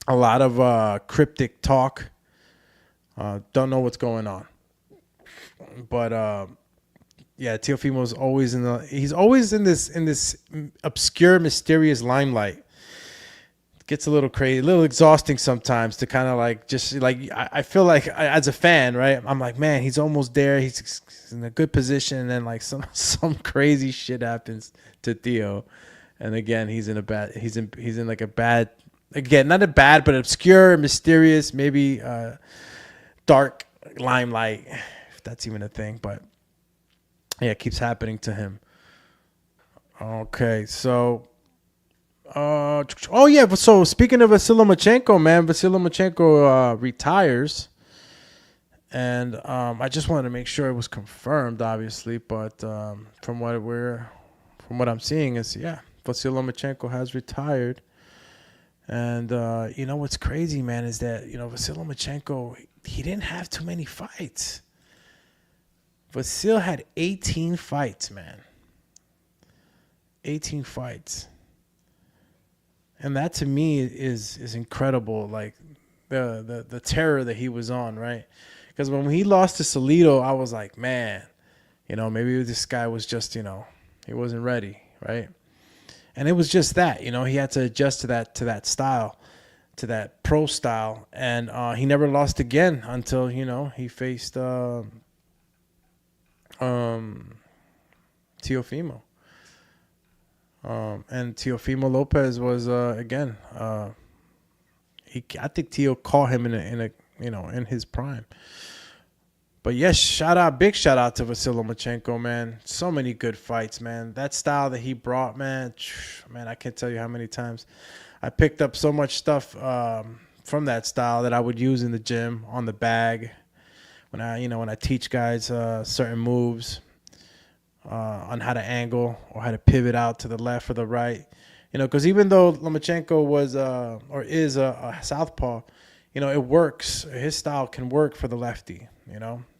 A lot of cryptic talk. Don't know what's going on. But yeah, Teofimo's always he's always in this obscure, mysterious limelight. It gets a little crazy, a little exhausting sometimes to kind of like just like I feel like as a fan, right? I'm like, man, he's almost there. He's in a good position, and then like some crazy shit happens to Theo, and again he's in like a bad. Again, not a bad, but obscure, mysterious, maybe dark limelight, if that's even a thing. But yeah, it keeps happening to him. Okay, so so speaking of Vasily Lomachenko, man, Vasily Lomachenko retires, and I just wanted to make sure it was confirmed, obviously, but from what I'm seeing is Vasily Lomachenko has retired. And what's crazy, man, is that Vasily Lomachenko, he didn't have too many fights. Vasil had 18 fights, man. 18 fights. And that to me is incredible, like the terror that he was on, right? Because when he lost to Salido, I was like, man, maybe this guy was just, he wasn't ready, right? And it was just that, he had to adjust to that style. to that pro style, and he never lost again until he faced Teofimo. And Teofimo Lopez was again. I think Teo caught him in his prime. But yes, big shout out to Vasily Lomachenko, man. So many good fights, man. That style that he brought, man, I can't tell you how many times I picked up so much stuff from that style that I would use in the gym on the bag when I teach guys certain moves on how to angle or how to pivot out to the left or the right. Because even though Lomachenko was or is a southpaw, it works. His style can work for the lefty.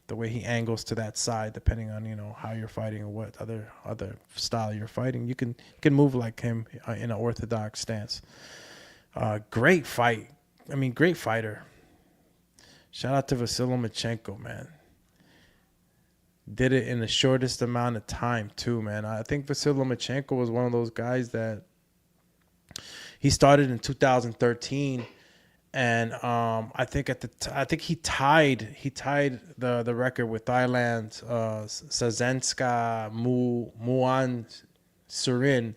The way he angles to that side, depending on how you're fighting or what other style you're fighting, you can move like him in an orthodox stance. Great fight. Great fighter. Shout out to Vasily Lomachenko, man. Did it in the shortest amount of time too, man. I think Vasily Lomachenko was one of those guys that he started in 2013, and I think he tied the record with Thailand's Sazenska Muan Surin,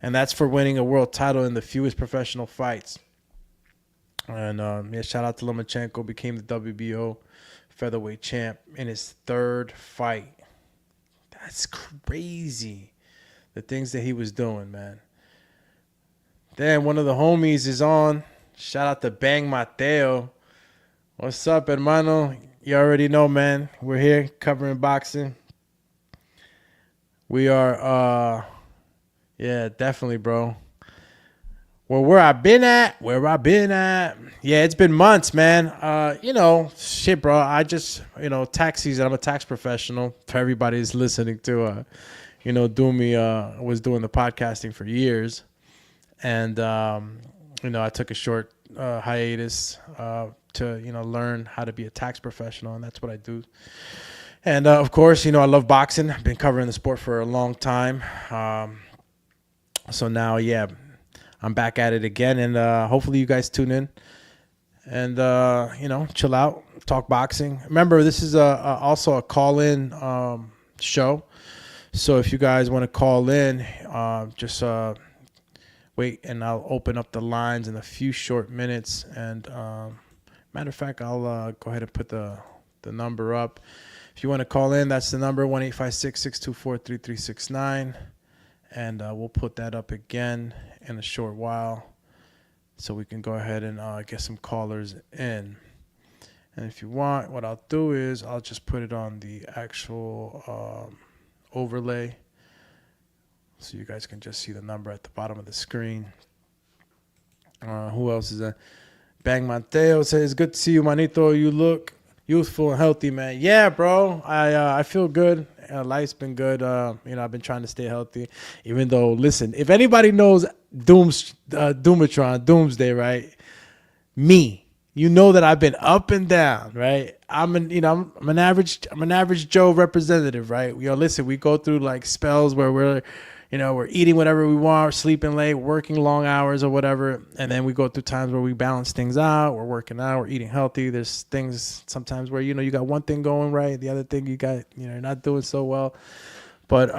and that's for winning a world title in the fewest professional fights. And shout out to Lomachenko, became the WBO featherweight champ in his third fight. That's crazy, the things that he was doing, man. Then one of the homies is on. Shout out to Bang Mateo. What's up, hermano? You already know, man. We're here covering boxing. We are, yeah, definitely, bro. Well, where I've been at. Yeah, it's been months, man. Shit, bro. I just, tax season. I'm a tax professional. For everybody who's listening to, was doing the podcasting for years. And, I took a short hiatus to, learn how to be a tax professional, and that's what I do. And, of course, I love boxing. I've been covering the sport for a long time. So now, yeah, I'm back at it again, and hopefully you guys tune in and, chill out, talk boxing. Remember, this is also a call-in show. So if you guys want to call in, just wait, and I'll open up the lines in a few short minutes. And matter of fact, I'll go ahead and put the number up. If you want to call in, that's the number, 1-856-624-3369. And we'll put that up again in a short while so we can go ahead and get some callers in. And if you want, what I'll do is I'll just put it on the actual overlay so you guys can just see the number at the bottom of the screen. Who else is that? Bang Mateo says, good to see you, manito. You look youthful and healthy, man. Yeah, bro. I feel good. Life's been good. I've been trying to stay healthy. Even though, listen, if anybody knows Doomatron, Doomsday, right? Me. You know that I've been up and down, right? I'm an average Joe representative, right? Listen, we go through like spells where we're eating whatever we want, sleeping late, working long hours or whatever. And then we go through times where we balance things out. We're working out, we're eating healthy. There's things sometimes where, you got one thing going right. The other thing you got, you're not doing so well. But,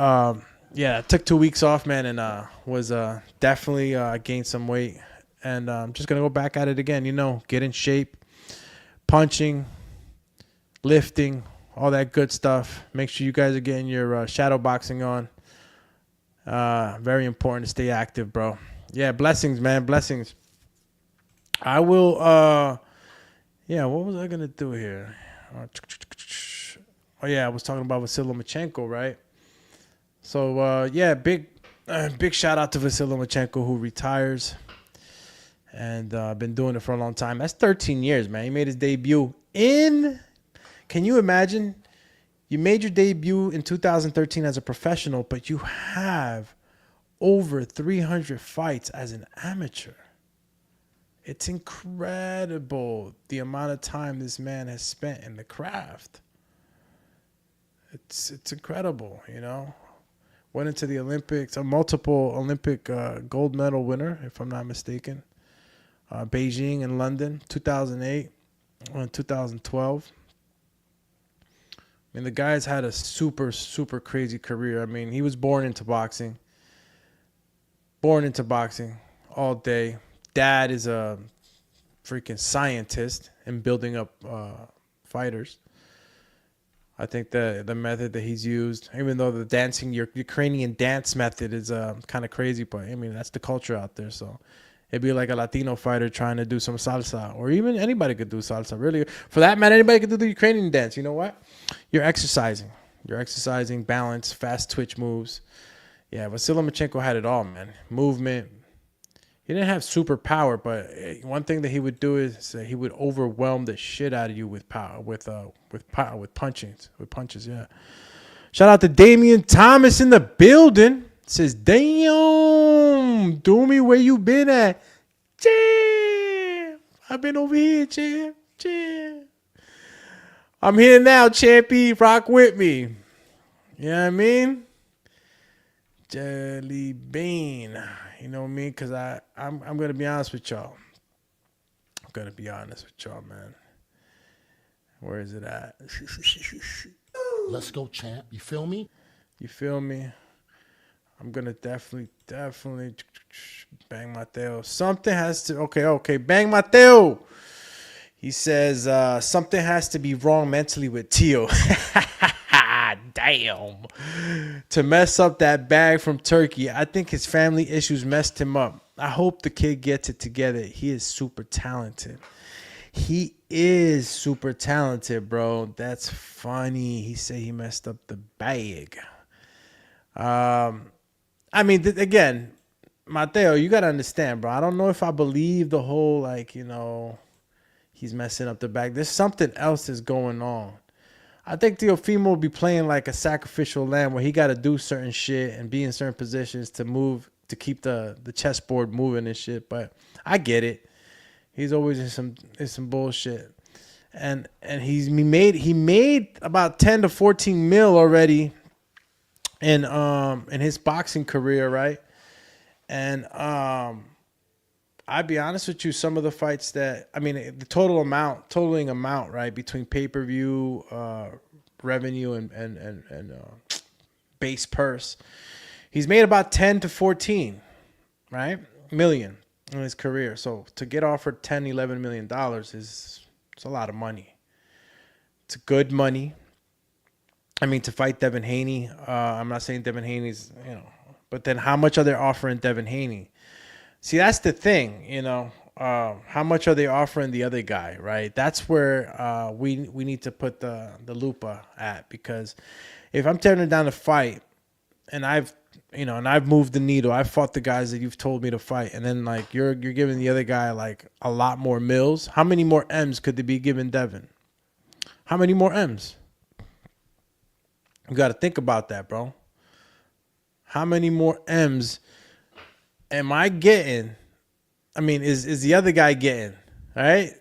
yeah, I took 2 weeks off, man, and was definitely gained some weight. And I'm just going to go back at it again, get in shape, punching, lifting, all that good stuff. Make sure you guys are getting your shadow boxing on. Very important to stay active, bro. Yeah, blessings, man. Blessings. I will what was I gonna do here? I was talking about Vasily Lomachenko, right? So big shout out to Vasily Lomachenko, who retires, and been doing it for a long time. That's 13 years, man. He made his debut can you imagine? You made your debut in 2013 as a professional, but you have over 300 fights as an amateur. It's incredible the amount of time this man has spent in the craft. It's incredible, Went into the Olympics, a multiple Olympic gold medal winner, if I'm not mistaken. Beijing and London, 2008 and 2012. I mean, the guy's had a super, super crazy career. I mean, he was born into boxing all day. Dad is a freaking scientist in building up fighters. I think the method that he's used, even though the dancing, your Ukrainian dance method is kind of crazy, but I mean, that's the culture out there. So it'd be like a Latino fighter trying to do some salsa, or even anybody could do salsa. Really, for that matter, anybody could do the Ukrainian dance. You know what? You're exercising. Balance, fast twitch moves. Yeah, Vasily Lomachenko had it all, man. Movement. He didn't have super power, but one thing that he would do is he would overwhelm the shit out of you with power, with punches. Yeah. Shout out to Damian Thomas in the building. Says, "Damn, Doomy, where you been at?" Champ, I've been over here, champ. I'm here now, champy. Rock with me. You know what I mean? Jelly bean. You know what I mean? Because I'm going to be honest with y'all. Man. Where is it at? Let's go, champ. You feel me? I'm going to definitely bang Mateo. Something has to... Okay. Bang Mateo. He says, something has to be wrong mentally with Teo. Damn. To mess up that bag from Turkey. I think his family issues messed him up. I hope the kid gets it together. He is super talented. Bro. That's funny. He said he messed up the bag. I mean, again, Mateo, you got to understand, bro. I don't know if I believe the whole, he's messing up the bag. There's something else that's going on. I think Teofimo will be playing like a sacrificial lamb where he got to do certain shit and be in certain positions to move, to keep the chessboard moving and shit. But I get it. He's always in some bullshit. And he made about 10 to 14 mil already in his boxing career, right? And I'd be honest with you, some of the fights that, I mean, the totaling amount, right, between pay-per-view revenue and base purse, he's made about 10 to 14, right, million in his career. So to get offered $10, $11 million it's a lot of money. It's good money. I mean, to fight Devin Haney, I'm not saying Devin Haney's, but then how much are they offering Devin Haney? See, that's the thing, how much are they offering the other guy, right? That's where we need to put the lupa at, because if I'm turning down a fight and I've moved the needle, I've fought the guys that you've told me to fight, and then you're giving the other guy a lot more mills. How many more M's could they be giving Devin? How many more M's? You got to think about that, bro. How many more M's am I getting? I mean, is the other guy getting? All right.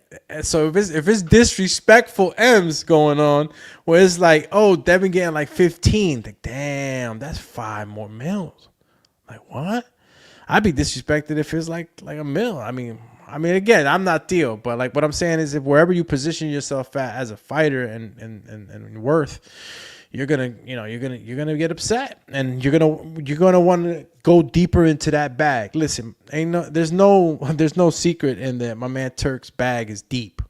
So if it's disrespectful M's going on, where it's like, oh, Devin getting 15, damn, that's 5 more mils. What? I'd be disrespected if it's like a mil. I mean, again, I'm not Theo, but what I'm saying is, if wherever you position yourself at as a fighter and worth, you're gonna get upset, and you're gonna want to go deeper into that bag. Listen, there's no secret in that my man Turk's bag is deep.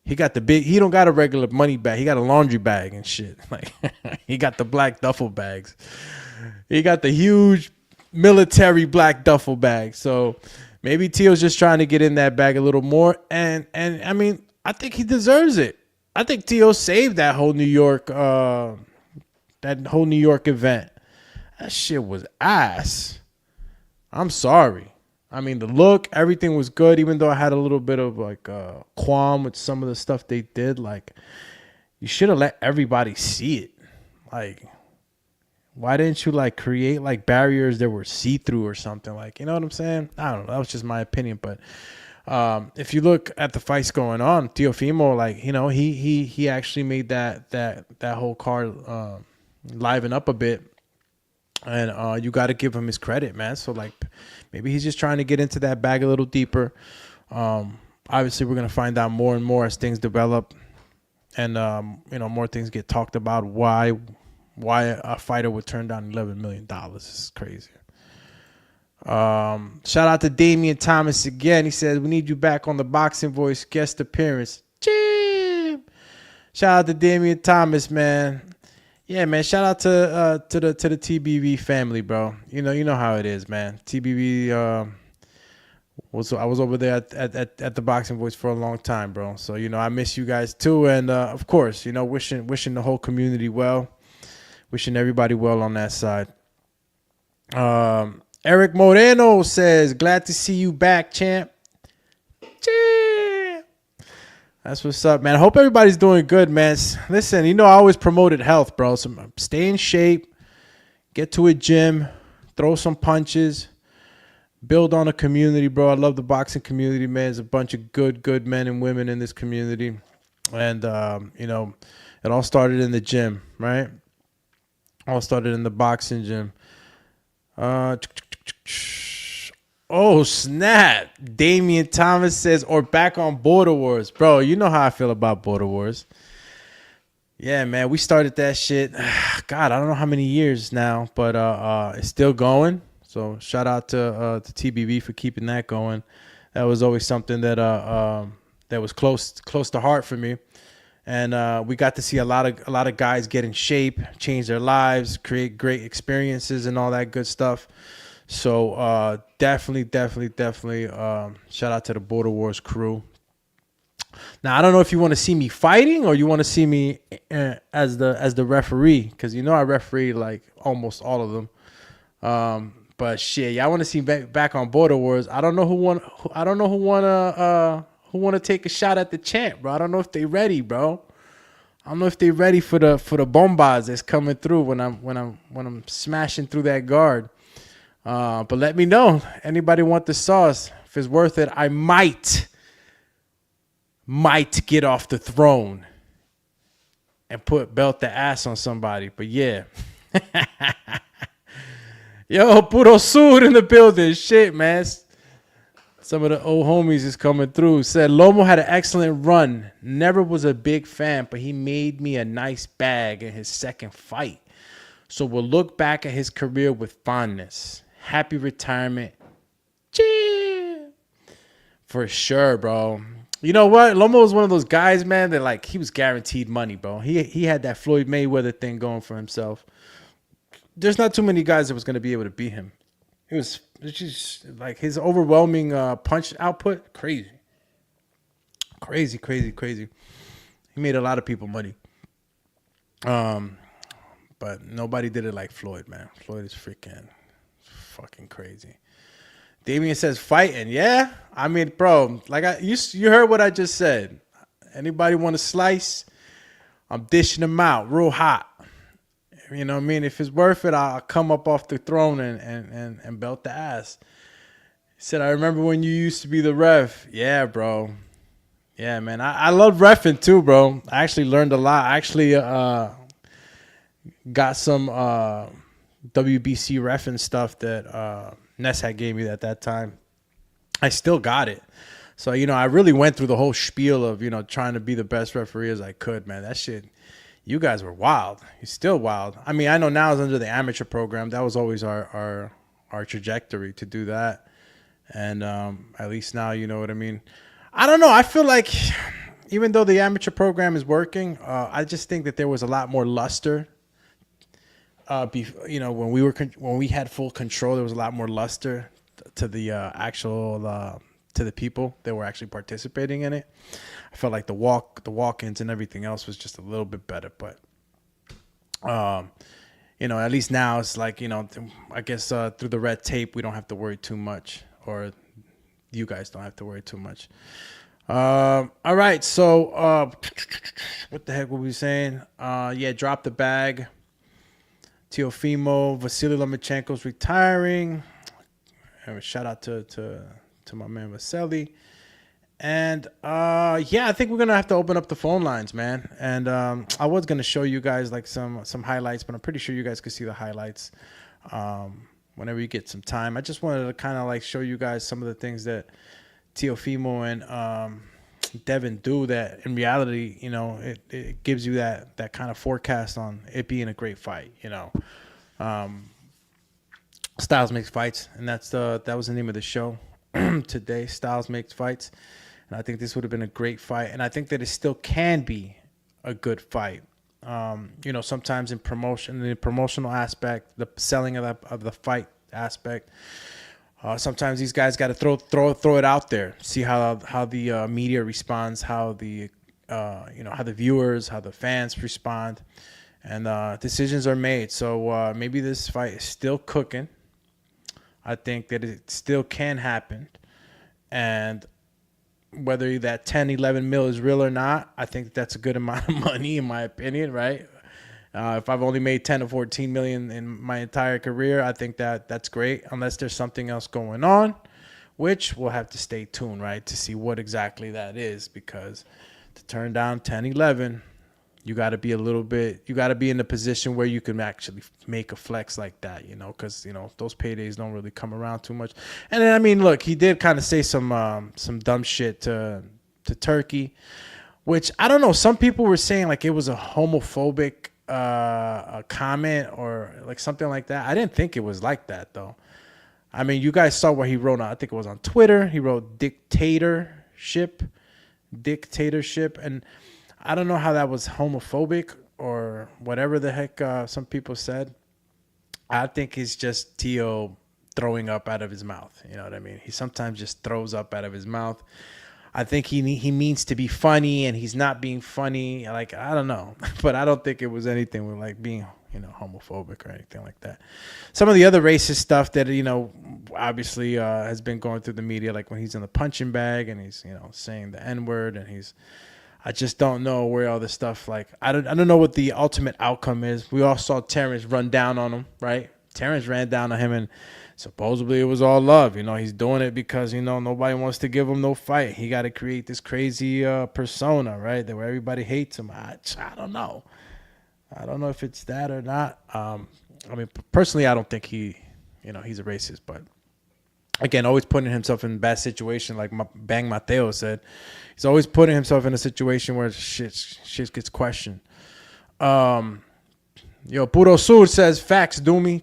He don't got a regular money bag. He got a laundry bag and shit. He got the black duffel bags. He got the huge military black duffel bag. So maybe Teo's just trying to get in that bag a little more, and I mean, I think he deserves it. I think Teo saved that whole New York event. That shit was ass. I'm sorry. I mean, the look, everything was good, even though I had a little bit of qualm with some of the stuff they did. You should have let everybody see it. Why didn't you create barriers that were see-through or something? You know what I'm saying? I don't know. That was just my opinion, but if you look at the fights going on, Teofimo, he actually made that whole card liven up a bit, and you got to give him his credit, man. So maybe he's just trying to get into that bag a little deeper. Obviously, we're gonna find out more and more as things develop, and more things get talked about. Why a fighter would turn down $11 million? This is crazy. Shout out to Damian Thomas again. He says we need you back on the Boxing Voice guest appearance. Jim. Shout out to Damian Thomas, man. Yeah, man. Shout out to the TBV family, bro. You know how it is, man. TBV. I was over there at the Boxing Voice for a long time, bro. So I miss you guys too, and of course, wishing the whole community well, wishing everybody well on that side. Eric Moreno says, glad to see you back, champ. Champ. That's what's up, man. I hope everybody's doing good, man. Listen, I always promoted health, bro. So stay in shape, get to a gym, throw some punches, build on a community, bro. I love the boxing community, man. There's a bunch of good men and women in this community. And, it all started in the gym, right? All started in the boxing gym. Oh, snap. Damian Thomas says, or back on Border Wars. Bro, you know how I feel about Border Wars. Yeah, man, we started that shit. God, I don't know how many years now, but it's still going. So shout out to TBV for keeping that going. That was always something that was close to heart for me. And we got to see a lot of guys get in shape, change their lives, create great experiences and all that good stuff. So definitely shout out to the Border Wars crew. Now, I don't know if you want to see me fighting or you want to see me as the referee, because I referee like almost all of them. But shit, yeah, I want to see back on Border Wars. I don't know who want to take a shot at the champ, bro. I don't know if they ready, bro. I don't know if they ready for the bombas that's coming through when I'm smashing through that guard. But let me know. Anybody want the sauce? If it's worth it, I might get off the throne and belt the ass on somebody. But yeah. Yo, Puro Sur in the building. Shit, man. Some of the old homies is coming through. Said Lomo had an excellent run. Never was a big fan, but he made me a nice bag in his second fight. So we'll look back at his career with fondness. Happy retirement. Chee! For sure, bro. You know what? Lomo was one of those guys, man, that he was guaranteed money, bro. He had that Floyd Mayweather thing going for himself. There's not too many guys that was going to be able to beat him. It's just like his overwhelming punch output, crazy. He made a lot of people money. But nobody did it like Floyd, man. Floyd is fucking crazy. Damian says fighting. Yeah, I mean, bro, you heard what I just said. Anybody want to slice? I'm dishing them out real hot. You know what I mean? If it's worth it, I'll come up off the throne and belt the ass. He said, I remember when you used to be the ref. Yeah, bro. Yeah, man. I love reffing too, bro. I actually learned a lot. I actually got some WBC reffing stuff that Ness had gave me at that time. I still got it. So, I really went through the whole spiel of, trying to be the best referee as I could, man. That shit... You guys were wild. You're still wild. I mean, I know now it's under the amateur program. That was always our trajectory to do that. And at least now, you know what I mean? I don't know. I feel like even though the amateur program is working, I just think that there was a lot more luster. When we had full control, there was a lot more luster to the to the people that were actually participating in it. I felt like the walk-ins and everything else was just a little bit better, but at least now it's like, I guess through the red tape we don't have to worry too much, or you guys don't have to worry too much. All right, so what the heck were we saying? Drop the bag. Teofimo, Vasily Lomachenko's retiring. And a shout out to my man Vasily. And I think we're gonna have to open up the phone lines, man. And I was gonna show you guys like some highlights, but I'm pretty sure you guys could see the highlights whenever you get some time. I just wanted to kind of like show you guys some of the things that Teofimo and Devin do that, in reality, it gives you that kind of forecast on it being a great fight. Styles makes fights, and that was the name of the show today. Styles makes fights, and I think this would have been a great fight, and I think that it still can be a good fight. Sometimes in the promotional aspect, the selling of the fight aspect, sometimes these guys got to throw it out there, see how the media responds, how the how the viewers, how the fans respond, and decisions are made. So maybe this fight is still cooking. I think that it still can happen, and whether that 10, 11 mil is real or not, I think that's a good amount of money, in my opinion, right? If I've only made 10 to 14 million in my entire career, I think that's great, unless there's something else going on, which we'll have to stay tuned, right, to see what exactly that is, because to turn down 10, 11, you got to be in a position where you can actually make a flex like that, because, those paydays don't really come around too much. And then, I mean, look, he did kind of say some dumb shit to Turkey, which I don't know. Some people were saying like it was a homophobic a comment or like something like that. I didn't think it was like that, though. I mean, you guys saw what he wrote on, I think it was on Twitter. He wrote dictatorship, and I don't know how that was homophobic or whatever the heck some people said. I think it's just Tio throwing up out of his mouth. You know what I mean? He sometimes just throws up out of his mouth. I think he means to be funny, and he's not being funny. Like, I don't know. But I don't think it was anything with, like, being, homophobic or anything like that. Some of the other racist stuff that, obviously has been going through the media, like when he's in the punching bag and he's, saying the N-word, and I just don't know where all this stuff, like, I don't know what the ultimate outcome is. We all saw Terrence run down on him, right? Terrence ran down on him, and supposedly it was all love. He's doing it because, nobody wants to give him no fight. He got to create this crazy persona, right, that where everybody hates him. I don't know. I don't know if it's that or not. I mean, personally, I don't think he's a racist, but again, always putting himself in bad situation, like Bang Mateo said. He's always putting himself in a situation where shit gets questioned. Puro Sur says, facts, Doomy.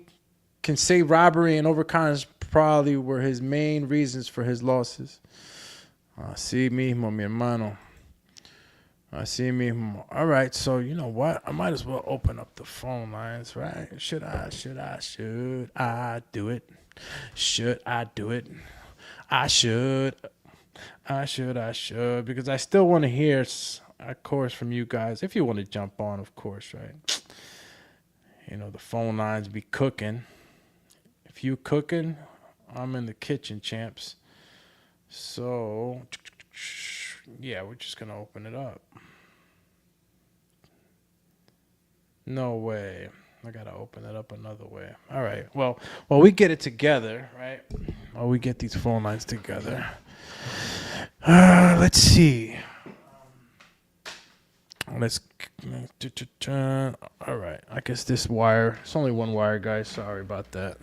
Can say robbery and overcons probably were his main reasons for his losses. Así mismo, mi hermano. Así mismo. All right, so you know what? I might as well open up the phone lines, right? Should I do it? Should I do it? I should, because I still want to hear, of course, from you guys. If you want to jump on, of course, right? The phone lines be cooking. If you cooking, I'm in the kitchen, champs. So, yeah, we're just going to open it up. No way. I got to open it up another way. All right. Well, we get it together, right? While we get these phone lines together. Let's see. All right. I guess this wire. It's only one wire, guys. Sorry about that.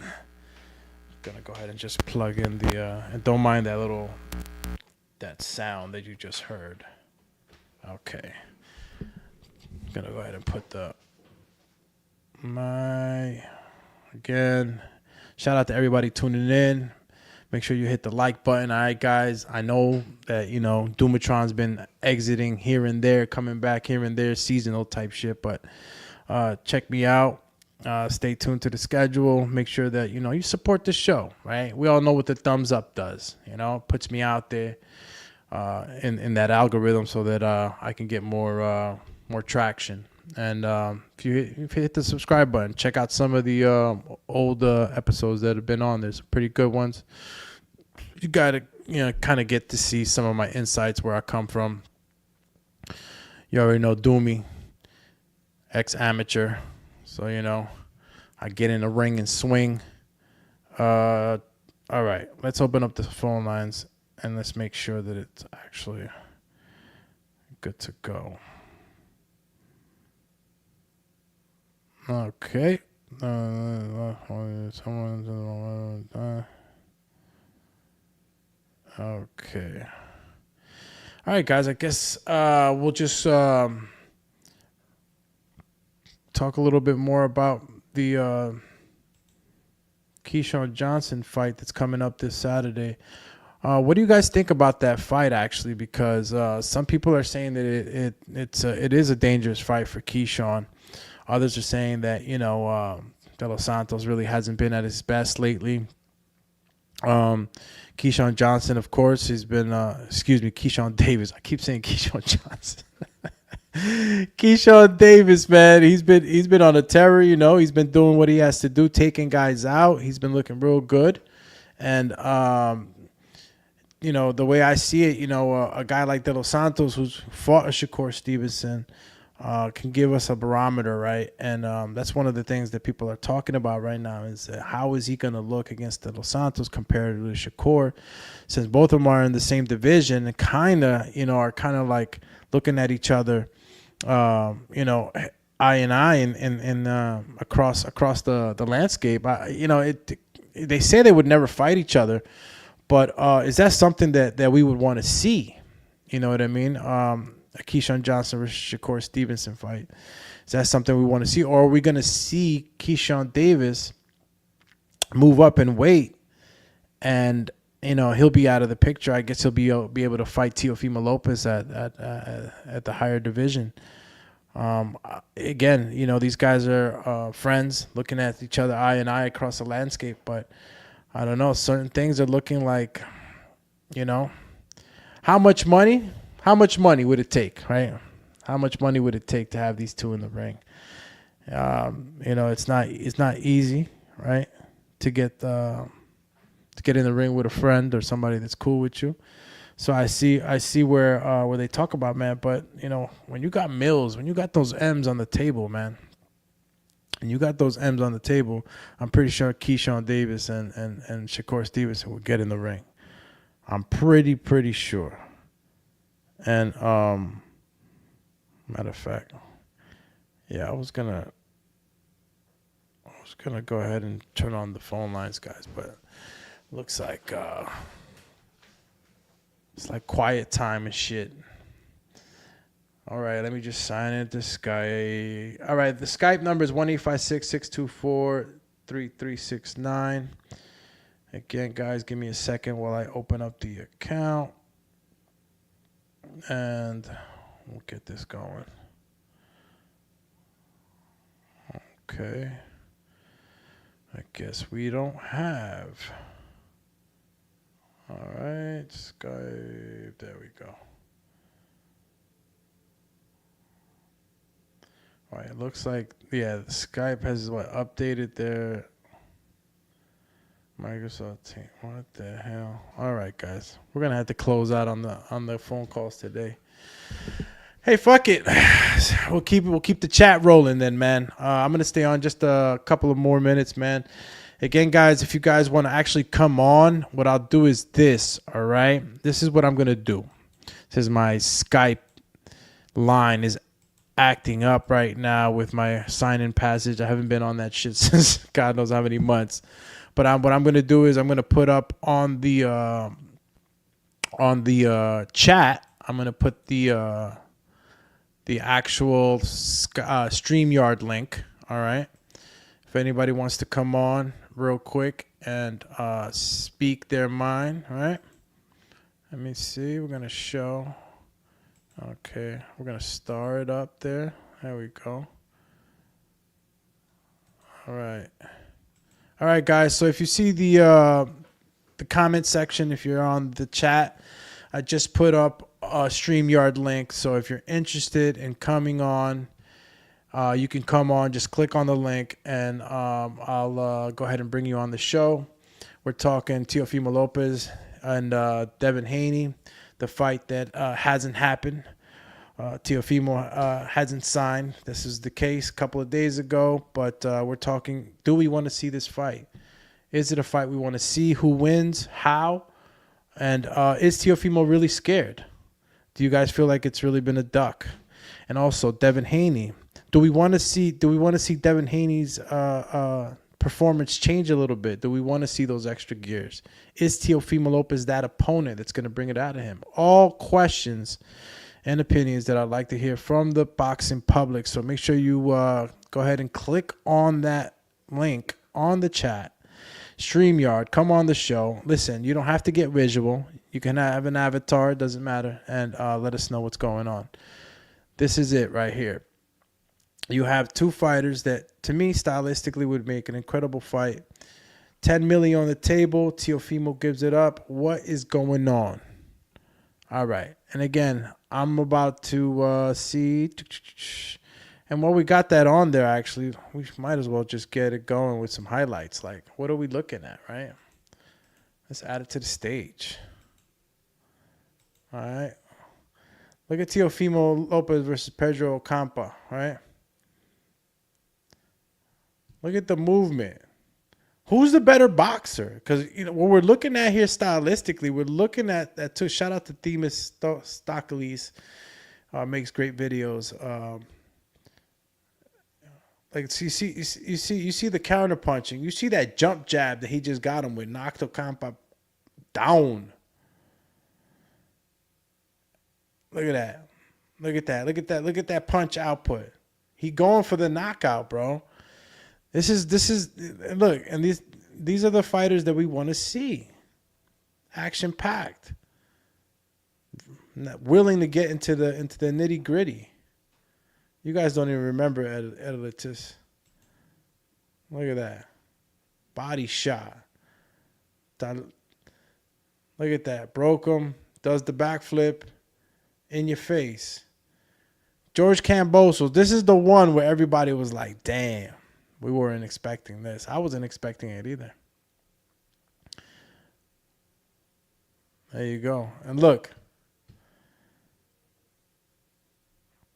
Gonna go ahead and just plug in the and don't mind that sound that you just heard. Okay. Gonna go ahead and put again, shout out to everybody tuning in. Make sure you hit the like button. All right, guys. I know that, Dumatron's been exiting here and there, coming back here and there, seasonal type shit. But check me out. Stay tuned to the schedule. Make sure that, you support the show, right? We all know what the thumbs up does. Puts me out there in that algorithm so that I can get more traction. And if you hit the subscribe button, check out some of the old episodes that have been on. There's some pretty good ones. You got to, kind of get to see some of my insights, where I come from. You already know Doomy, ex-amateur. So, I get in the ring and swing. All right, let's open up the phone lines and let's make sure that it's actually good to go. Okay. Okay. All right, guys. I guess we'll just talk a little bit more about the Keyshawn Johnson fight that's coming up this Saturday. What do you guys think about that fight, actually? Because some people are saying that it is a dangerous fight for Keyshawn. Others are saying that, De Los Santos really hasn't been at his best lately. Keyshawn Johnson, of course, he's been, Keyshawn Davis. I keep saying Keyshawn Johnson. Keyshawn Davis, man, he's been on a terror, He's been doing what he has to do, taking guys out. He's been looking real good. And, the way I see it, a guy like De Los Santos who's fought a Shakur Stevenson can give us a barometer, right? And that's one of the things that people are talking about right now is how is he going to look against De Los Santos compared to Shakur, since both of them are in the same division and are kind of like looking at each other, eye and eye and across the landscape. They say they would never fight each other, but is that something that we would want to see? You know what I mean? A Keyshawn Johnson versus Shakur Stevenson fight. Is that something we want to see? Or are we going to see Keyshawn Davis move up in weight and, he'll be out of the picture? I guess he'll be able to fight Teofimo Lopez at the higher division. Again, these guys are friends looking at each other eye and eye across the landscape. But I don't know. Certain things are looking like, how much money? How much money would it take, right? How much money would it take to have these two in the ring? It's not easy, right? To get in the ring with a friend or somebody that's cool with you. So I see where they talk about, man. But when you got Mills, when you got those M's on the table, man, and you got those M's on the table, I'm pretty sure Keyshawn Davis and Shakur Stevenson would get in the ring. I'm pretty sure. And matter of fact, yeah, I was gonna go ahead and turn on the phone lines, guys, but looks like it's like quiet time and shit. All right, let me just sign in this guy. All right, the Skype number is 1-856-624-3369. Again, guys, give me a second while I open up the account. And we'll get this going. Okay. I guess we don't have. All right, Skype. There we go. All right, it looks like, the Skype has updated their Microsoft team. What the hell? All right, guys. We're going to have to close out on the phone calls today. Hey, fuck it. We'll keep the chat rolling then, man. I'm going to stay on just a couple of more minutes, man. Again, guys, if you guys want to actually come on, what I'll do is this, all right? This is what I'm going to do. This is my Skype line is acting up right now with my sign-in passage. I haven't been on that shit since God knows how many months. But what I'm going to do is I'm going to put up on the chat, I'm going to put the actual StreamYard link, all right? If anybody wants to come on real quick and speak their mind, all right? Let me see. We're going to show. Okay. We're going to star it up there. There we go. All right. All right, guys. So if you see the comment section, if you're on the chat, I just put up a StreamYard link. So if you're interested in coming on, you can come on. Just click on the link, and I'll go ahead and bring you on the show. We're talking Teofimo Lopez and Devin Haney, the fight that hasn't happened. Teofimo hasn't signed. This is the case a couple of days ago, but we're talking, do we want to see this fight? Is it a fight we want to see? Who wins? How? And is Teofimo really scared? Do you guys feel like it's really been a duck? And also Devin Haney. Do we want to see Devin Haney's performance change a little bit? Do we want to see those extra gears? Is Teofimo Lopez that opponent that's going to bring it out of him? All questions and opinions that I'd like to hear from the boxing public. So make sure you go ahead and click on that link on the chat. StreamYard, come on the show. Listen, you don't have to get visual. You can have an avatar, it doesn't matter, and let us know what's going on. This is it right here. You have two fighters that, to me, stylistically would make an incredible fight. 10 million on the table. Teofimo gives it up. What is going on? All right. And again, I'm about to see. And while we got that on there, actually, we might as well just get it going with some highlights. Like, what are we looking at, right? Let's add it to the stage. All right. Look at Teofimo Lopez versus Pedro Campa, right? Look at the movement. Who's the better boxer? Because what we're looking at here stylistically, we're looking at that too. Shout out to Themistocles, makes great videos. Like you see the counter punching. You see that jump jab that he just got him with, knocked Campa down. Look at that. Look at that. Look at that. Look at that punch output. He going for the knockout, bro. This is look, and these are the fighters that we want to see. Action packed. Willing to get into the nitty gritty. You guys don't even remember Edelitis. Look at that. Body shot. Look at that. Broke him. Does the backflip. In your face. George Kambosos. This is the one where everybody was like, damn. We weren't expecting this. I wasn't expecting it either. There you go. And look.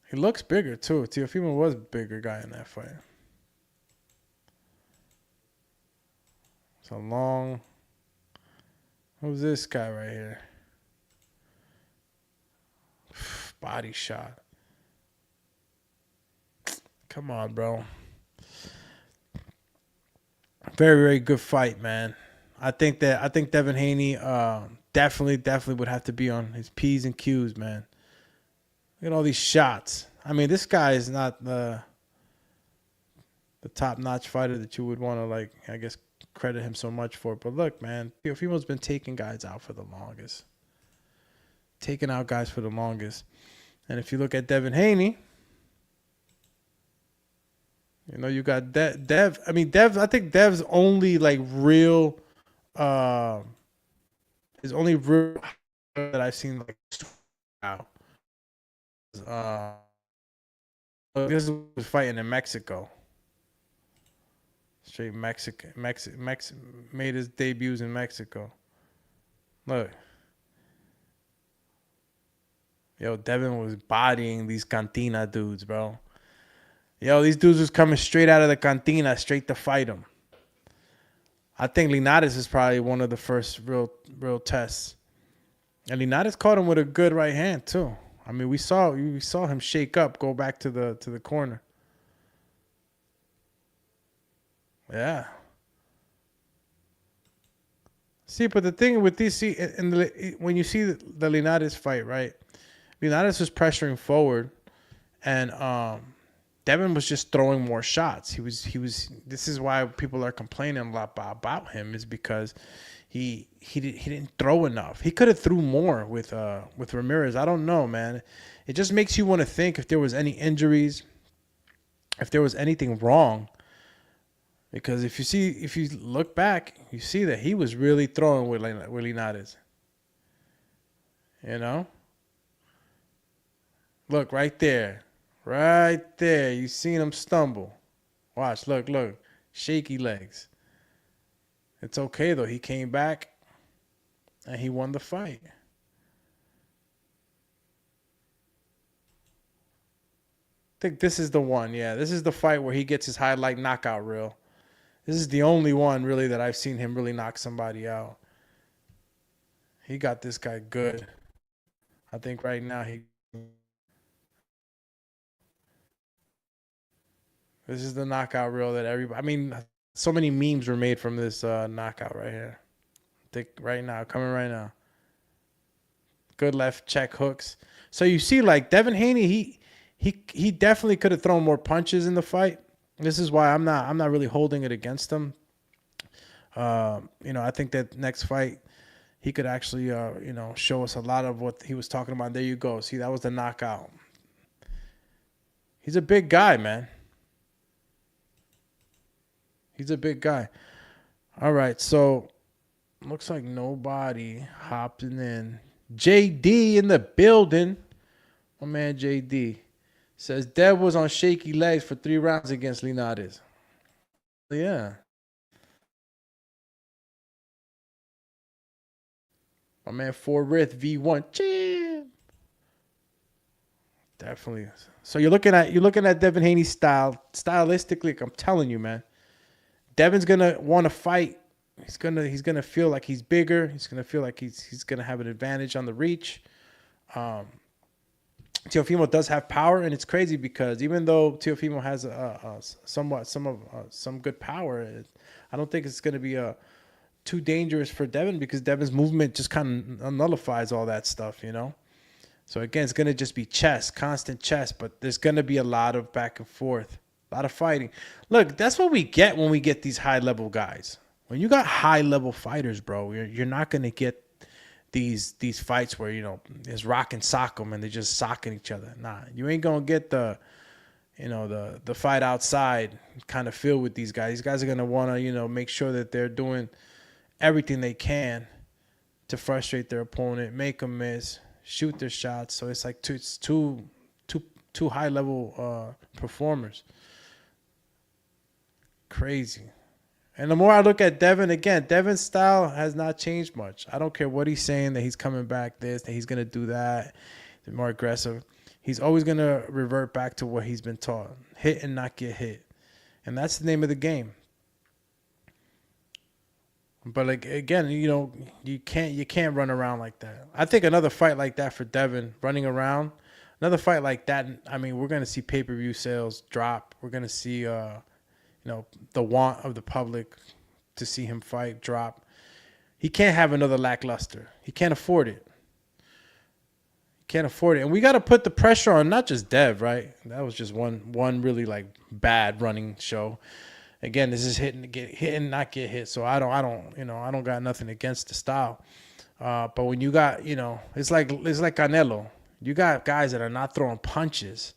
He looks bigger, too. Teofimo was a bigger guy in that fight. It's a long... Who's this guy right here? Body shot. Come on, bro. Very, very good fight, man. I think Devin Haney definitely would have to be on his P's and Q's, man. Look at all these shots. I mean, this guy is not the top-notch fighter that you would want to, like, I guess, credit him so much for. But look, man, Teofimo's been taking guys out for the longest. Taking out guys for the longest. And if you look at Devin Haney, you got Dev. I mean, I think Dev's only like real, his only real that I've seen like now. This was fighting in Mexico. Straight Mexican, made his debuts in Mexico. Look. Yo, Devin was bodying these cantina dudes, bro. Yo, these dudes was coming straight out of the cantina, straight to fight him. I think Linares is probably one of the first real tests. And Linares caught him with a good right hand, too. I mean, we saw him shake up, go back to the corner. Yeah. See, but the thing with these, when you see the Linares fight, right? Linares was pressuring forward, and Devin was just throwing more shots. He was. This is why people are complaining a lot about him, is because he didn't throw enough. He could have threw more with Ramirez. I don't know, man. It just makes you want to think if there was any injuries, if there was anything wrong. Because if you look back, you see that he was really throwing with Linares. You know. Look, right there. Right there. You seen him stumble. Watch, look. Shaky legs. It's okay, though. He came back, and he won the fight. I think this is the one, yeah. This is the fight where he gets his highlight knockout reel. This is the only one, really, that I've seen him really knock somebody out. He got this guy good. I think right now this is the knockout reel that everybody... I mean, So many memes were made from this knockout right here. I think right now, coming right now. Good left check hooks. So you see, like Devin Haney, he definitely could have thrown more punches in the fight. This is why I'm not really holding it against him. I think that next fight he could actually show us a lot of what he was talking about. There you go. See, that was the knockout. He's a big guy, man. He's a big guy. All right, so looks like nobody hopping in. JD in the building. My man JD says Dev was on shaky legs for 3 rounds against Linares. Yeah. My man Forrith V1 champ. Definitely. So you're looking at Devin Haney's style. Stylistically, I'm telling you, man. Devin's gonna want to fight. He's gonna feel like he's bigger. He's gonna feel like he's gonna have an advantage on the reach. Teofimo does have power, and it's crazy because even though Teofimo has some good power, I don't think it's gonna be too dangerous for Devin because Devin's movement just kind of nullifies all that stuff, So again, it's gonna just be chess, constant chess, but there's gonna be a lot of back and forth. A lot of fighting. Look, that's what we get when we get these high-level guys. When you got high-level fighters, bro, you're not going to get these fights where, it's rock and sock them and they're just socking each other. Nah, you ain't going to get the fight outside kind of feel with these guys. These guys are going to want to, make sure that they're doing everything they can to frustrate their opponent, make them miss, shoot their shots. So it's like two high-level performers. Crazy. And the more I look at Devin, again, Devin's style has not changed much. I don't care what he's saying, that he's coming back this, that he's going to do that, he's more aggressive. He's always going to revert back to what he's been taught. Hit and not get hit. And that's the name of the game. But like again, you can't run around like that. I think another fight like that for Devin, running around, another fight like that, I mean, we're going to see pay-per-view sales drop. We're going to see the want of the public to see him fight drop. He can't have another lackluster. He can't afford it. And we got to put the pressure on not just Dev, right? That was just one really like bad running show. Again, this is hit and not get hit. So I don't got nothing against the style. But when you got, it's like Canelo. You got guys that are not throwing punches.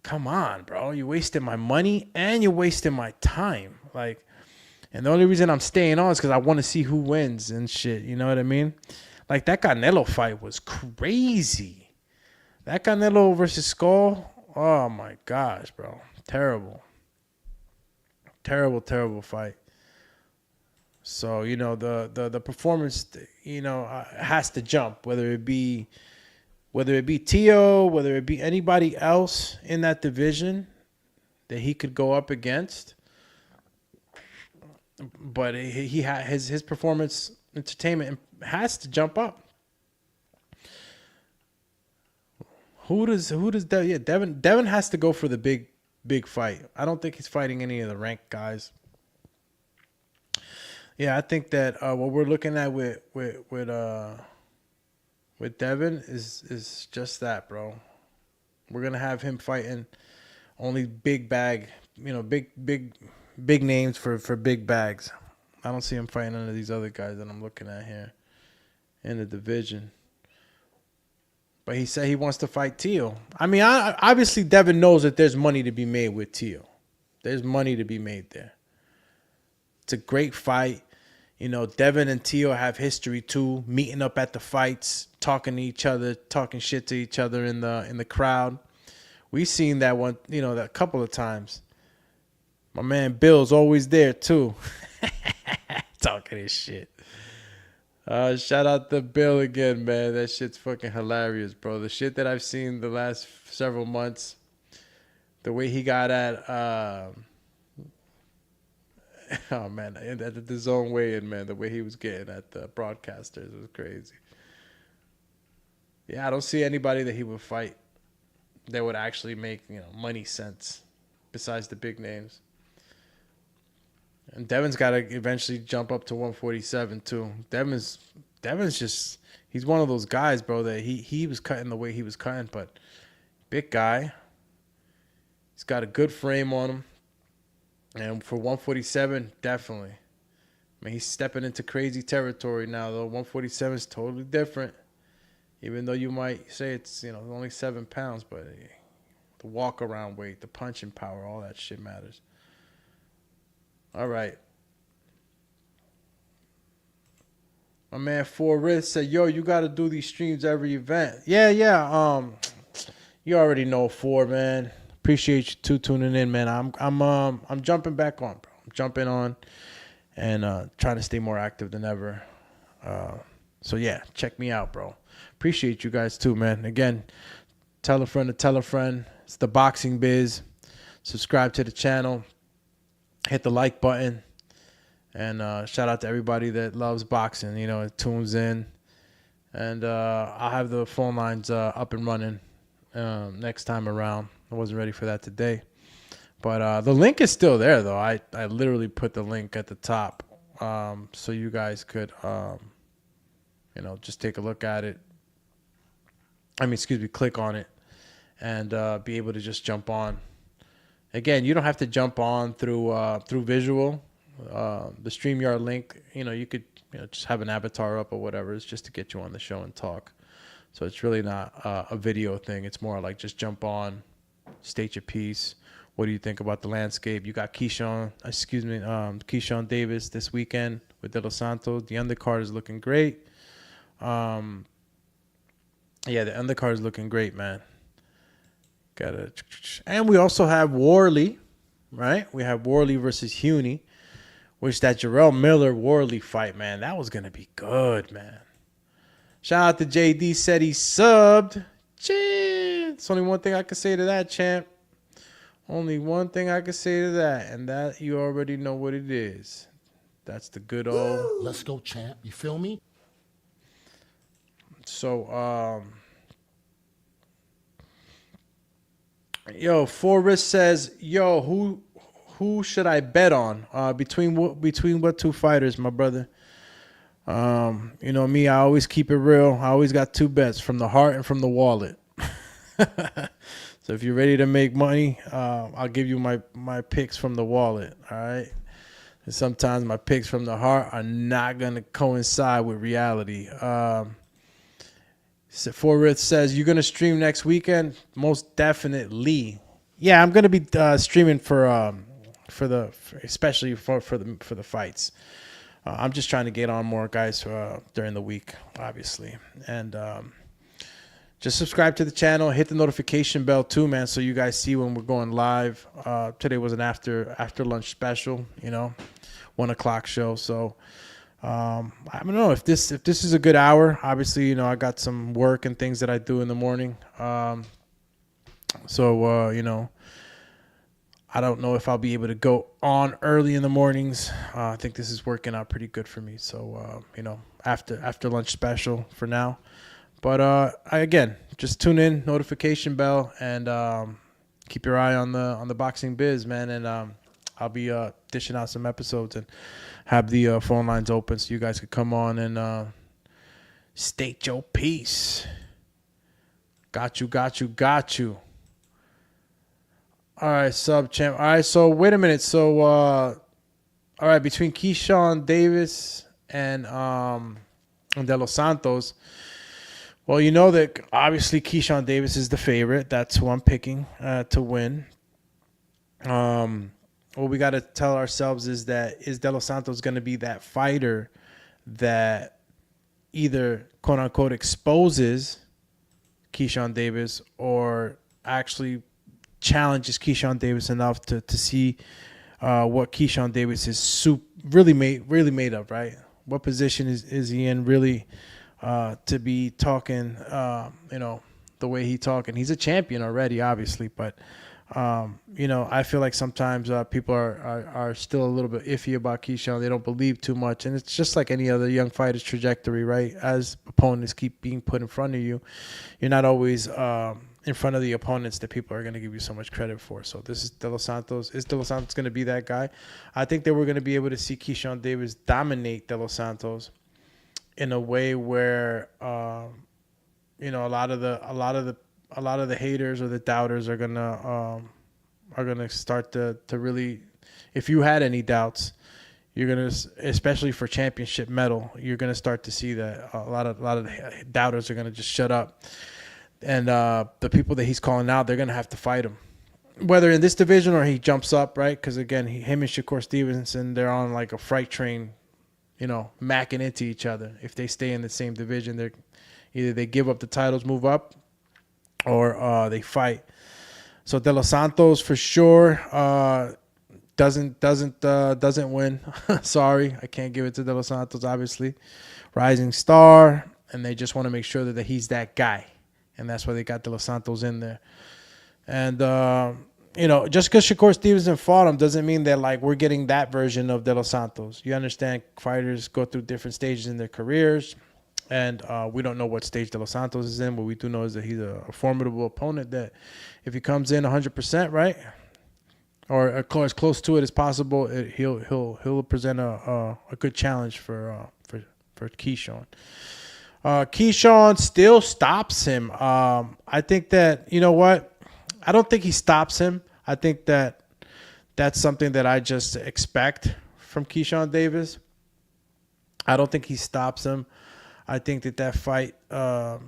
Come on, bro. You're wasting my money and you're wasting my time. And the only reason I'm staying on is because I want to see who wins and shit. You know what I mean? Like, that Canelo fight was crazy. That Canelo versus Skull, oh, my gosh, bro. Terrible. Terrible fight. So, the performance, has to jump, whether it be Teo, whether it be anybody else in that division that he could go up against. But he his performance entertainment has to jump up. Who does Devin? Yeah, Devin has to go for the big fight. I don't think he's fighting any of the ranked guys. Yeah, I think that what we're looking at with Devin is just that, bro. We're gonna have him fighting only big bag, big names for big bags. I don't see him fighting none of these other guys that I'm looking at here in the division. But he said he wants to fight Teo. I mean, obviously Devin knows that there's money to be made with Teo. There's money to be made there. It's a great fight. Devin and Teo have history too, meeting up at the fights, talking to each other, talking shit to each other in the crowd. We've seen that one, that a couple of times. My man Bill's always there too. Talking his shit. Shout out to Bill again, man. That shit's fucking hilarious, bro. The shit that I've seen the last several months, the way he got at oh man, at the zone weigh-in, man, the way he was getting at the broadcasters was crazy. Yeah, I don't see anybody that he would fight that would actually make money sense besides the big names. And Devin's got to eventually jump up to 147 too. Devin's just, he's one of those guys, bro, that he was cutting the way he was cutting, but big guy. He's got a good frame on him. And for 147, definitely. I mean, he's stepping into crazy territory now, though. 147 is totally different. Even though you might say it's, only 7 pounds, but the walk around weight, the punching power, all that shit matters. All right. My man Forrest said, "Yo, you got to do these streams every event." Yeah. You already know man. Appreciate you tuning in, man. I'm jumping back on, bro. I'm jumping on and trying to stay more active than ever. So yeah, check me out, bro. Appreciate you guys too, man. Again, tell a friend to tell a friend. It's the Boxing Biz. Subscribe to the channel. Hit the like button. And shout out to everybody that loves boxing, and tunes in. And I'll have the phone lines up and running next time around. I wasn't ready for that today. But the link is still there, though. I literally put the link at the top so you guys could, just take a look at it. Click on it and be able to just jump on. Again, you don't have to jump on through visual. The StreamYard link, you could just have an avatar up or whatever. It's just to get you on the show and talk. So it's really not a video thing. It's more like just jump on, state your piece. What do you think about the landscape? You got Keyshawn Davis this weekend with De Los Santos. The undercard is looking great. The undercard is looking great, man. And we also have Worley, right? We have Worley versus Huney, which that Jarrell Miller-Worley fight, man, that was going to be good, man. Shout out to JD, said he subbed. It's only one thing I can say to that, champ. Only one thing I can say to that, and that you already know what it is. That's the good old... Let's go, champ. You feel me? So, Forrest says, who should I bet on? Between what two fighters, my brother? Me, I always keep it real. I always got two bets, from the heart and from the wallet. So if you're ready to make money, I'll give you my picks from the wallet, all right? And sometimes my picks from the heart are not going to coincide with reality. Forrest says, you're going to stream next weekend? Most definitely. Yeah, I'm going to be streaming especially for the fights. I'm just trying to get on more guys during the week, obviously. And just subscribe to the channel, hit the notification bell too, man, so you guys see when we're going live. Today was an after lunch special, 1 o'clock show. So I don't know if this is a good hour. Obviously, I got some work and things that I do in the morning. So I don't know if I'll be able to go on early in the mornings. I think this is working out pretty good for me. So, after lunch special for now. But again, just tune in, notification bell, and keep your eye on the Boxing Biz, man. And I'll be dishing out some episodes and have the phone lines open so you guys could come on and state your piece. Got you. All right, sub champ. All right, so wait a minute. So, all right, between Keyshawn Davis and De Los Santos, well, you know that obviously Keyshawn Davis is the favorite. That's who I'm picking to win. What we got to tell ourselves is De Los Santos going to be that fighter that either quote unquote exposes Keyshawn Davis or actually challenges Keyshawn Davis enough to see what Keyshawn Davis is really made of, right? What position is he in really to be talking, the way he talking? He's a champion already, obviously, but I feel like sometimes people are still a little bit iffy about Keyshawn. They don't believe too much, and it's just like any other young fighter's trajectory, right? As opponents keep being put in front of you, you're not always in front of the opponents that people are going to give you so much credit for. So this is De Los Santos. Is De Los Santos going to be that guy? I think that we're going to be able to see Keyshawn Davis dominate De Los Santos in a way where, you know, a lot of the haters or the doubters are gonna start to really, if you had any doubts, you're gonna, especially for championship medal, you're gonna start to see that a lot of the doubters are gonna just shut up. And the people that he's calling out, they're going to have to fight him. Whether in this division or he jumps up, right? Because, again, him and Shakur Stevenson, they're on like a freight train, you know, macking into each other. If they stay in the same division, they're either they give up the titles, move up, or they fight. So De Los Santos, for sure, doesn't win. Sorry, I can't give it to De Los Santos, obviously. Rising star, and they just want to make sure that he's that guy. And that's why they got De Los Santos in there. And, you know, just because Shakur Stevenson fought him doesn't mean that, like, we're getting that version of De Los Santos. You understand fighters go through different stages in their careers. And we don't know what stage De Los Santos is in. What we do know is that he's a formidable opponent that if he comes in 100%, right, or as close to it as possible, he'll present a good challenge for Keyshawn. Keyshawn still stops him. I think that, you know what? I don't think he stops him. I think that that's something that I just expect from Keyshawn Davis. I don't think he stops him. I think that fight, I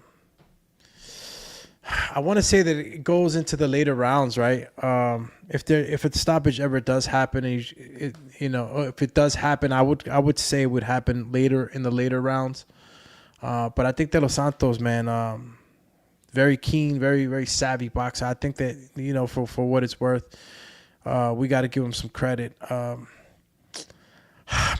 want to say that it goes into the later rounds, right? If a stoppage ever does happen, if it does happen, I would say it would happen later in the later rounds. But I think De Los Santos, man, very keen, very, very savvy boxer. I think that, you know, for what it's worth, we got to give him some credit.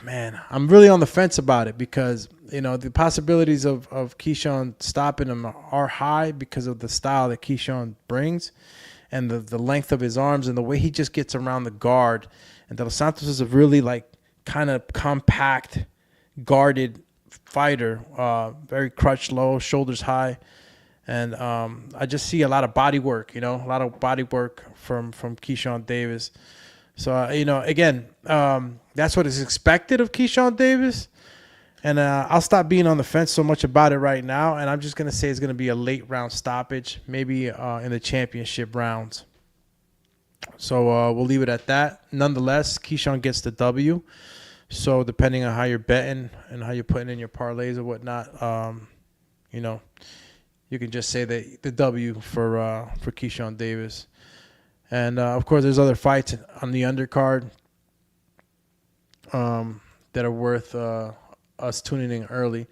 Man, I'm really on the fence about it because, you know, the possibilities of Keyshawn stopping him are high because of the style that Keyshawn brings and the length of his arms and the way he just gets around the guard. And De Los Santos is a really, like, kind of compact, guarded fighter, very crutch low, shoulders high, and I just see a lot of body work, you know, a lot of body work from Keyshawn Davis. So, you know, again, that's what is expected of Keyshawn Davis, and I'll stop being on the fence so much about it right now, and I'm just going to say it's going to be a late round stoppage, maybe in the championship rounds. So we'll leave it at that. Nonetheless, Keyshawn gets the W. So depending on how you're betting and how you're putting in your parlays or whatnot, you know, you can just say that the W for Keyshawn Davis. And of course, there's other fights on the undercard that are worth us tuning in early.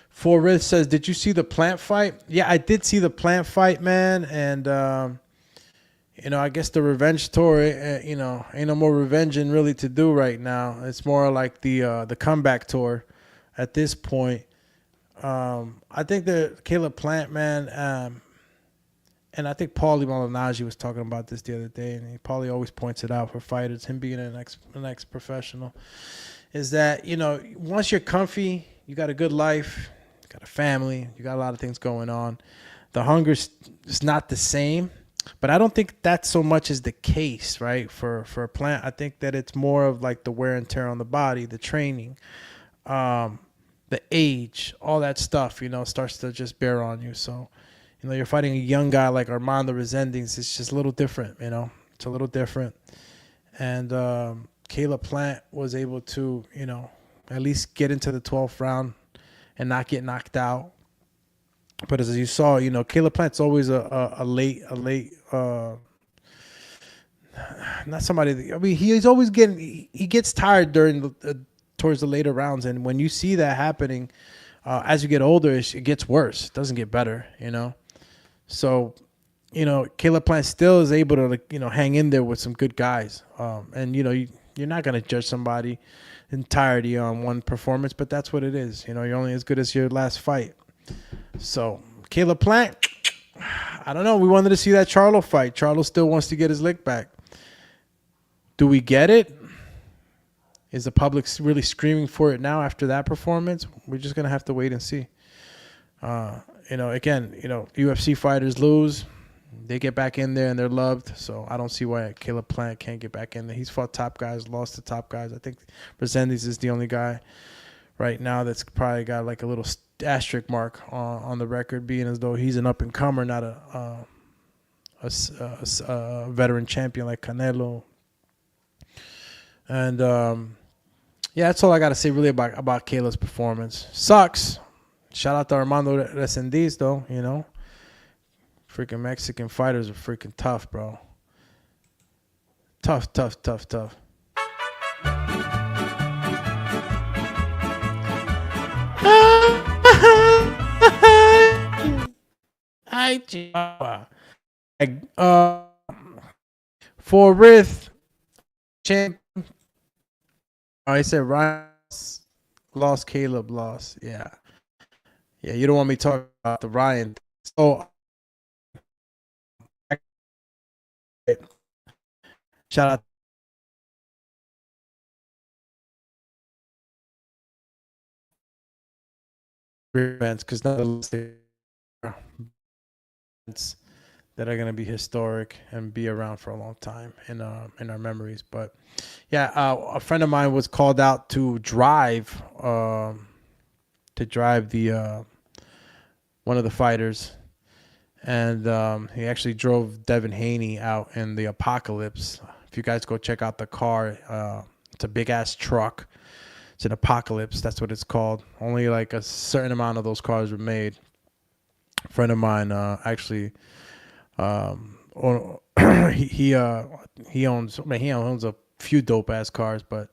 For Riz says, "Did you see the Plant fight?" Yeah, I did see the Plant fight, man, and. You know, I guess the revenge tour, you know, ain't no more revenging really to do right now. It's more like the comeback tour at this point. I think that Caleb Plant, man, and I think Paulie Malignaggi was talking about this the other day, and Paulie always points it out for fighters, him being an ex-professional, is that, you know, once you're comfy, you got a good life, you got a family, you got a lot of things going on. The hunger is not the same. But I don't think that so much is the case, right, for a Plant. I think that it's more of like the wear and tear on the body, the training, the age, all that stuff, you know, starts to just bear on you. So, you know, you're fighting a young guy like Armando Resendez. It's just a little different, you know. It's a little different. And Caleb Plant was able to, you know, at least get into the 12th round and not get knocked out. But as you saw, you know, Caleb Plant's always a late, not somebody. I mean, he's always he gets tired during towards the later rounds, and when you see that happening, as you get older, it gets worse. It doesn't get better, you know. So, you know, Caleb Plant still is able to, like, you know, hang in there with some good guys, and you know, you're not gonna judge somebody entirety on one performance, but that's what it is. You know, you're only as good as your last fight. So, Caleb Plant, I don't know. We wanted to see that Charlo fight. Charlo still wants to get his lick back. Do we get it? Is the public really screaming for it now after that performance? We're just going to have to wait and see. You know, again, you know, UFC fighters lose. They get back in there and they're loved. So I don't see why Caleb Plant can't get back in there. He's fought top guys, lost to top guys. I think Resendiz is the only guy right now that's probably got like a little asterisk mark on the record, being as though he's an up and comer, not a veteran champion like Canelo. And yeah, that's all I got to say really about Caleb's performance. Sucks. Shout out to Armando Resendiz though, you know. Freaking Mexican fighters are freaking tough, bro. Tough. For Rith champ. I said Ryan lost, Caleb lost. Yeah, you don't want me talking about the Ryan. So shout out events because none of the events that are going to be historic and be around for a long time in our memories. But yeah, a friend of mine was called out to drive the one of the fighters, and he actually drove Devin Haney out in the Apocalypse. If you guys go check out the car, it's a big ass truck. It's an Apocalypse. That's what it's called. Only like a certain amount of those cars were made. A friend of mine actually, he owns a few dope ass cars, but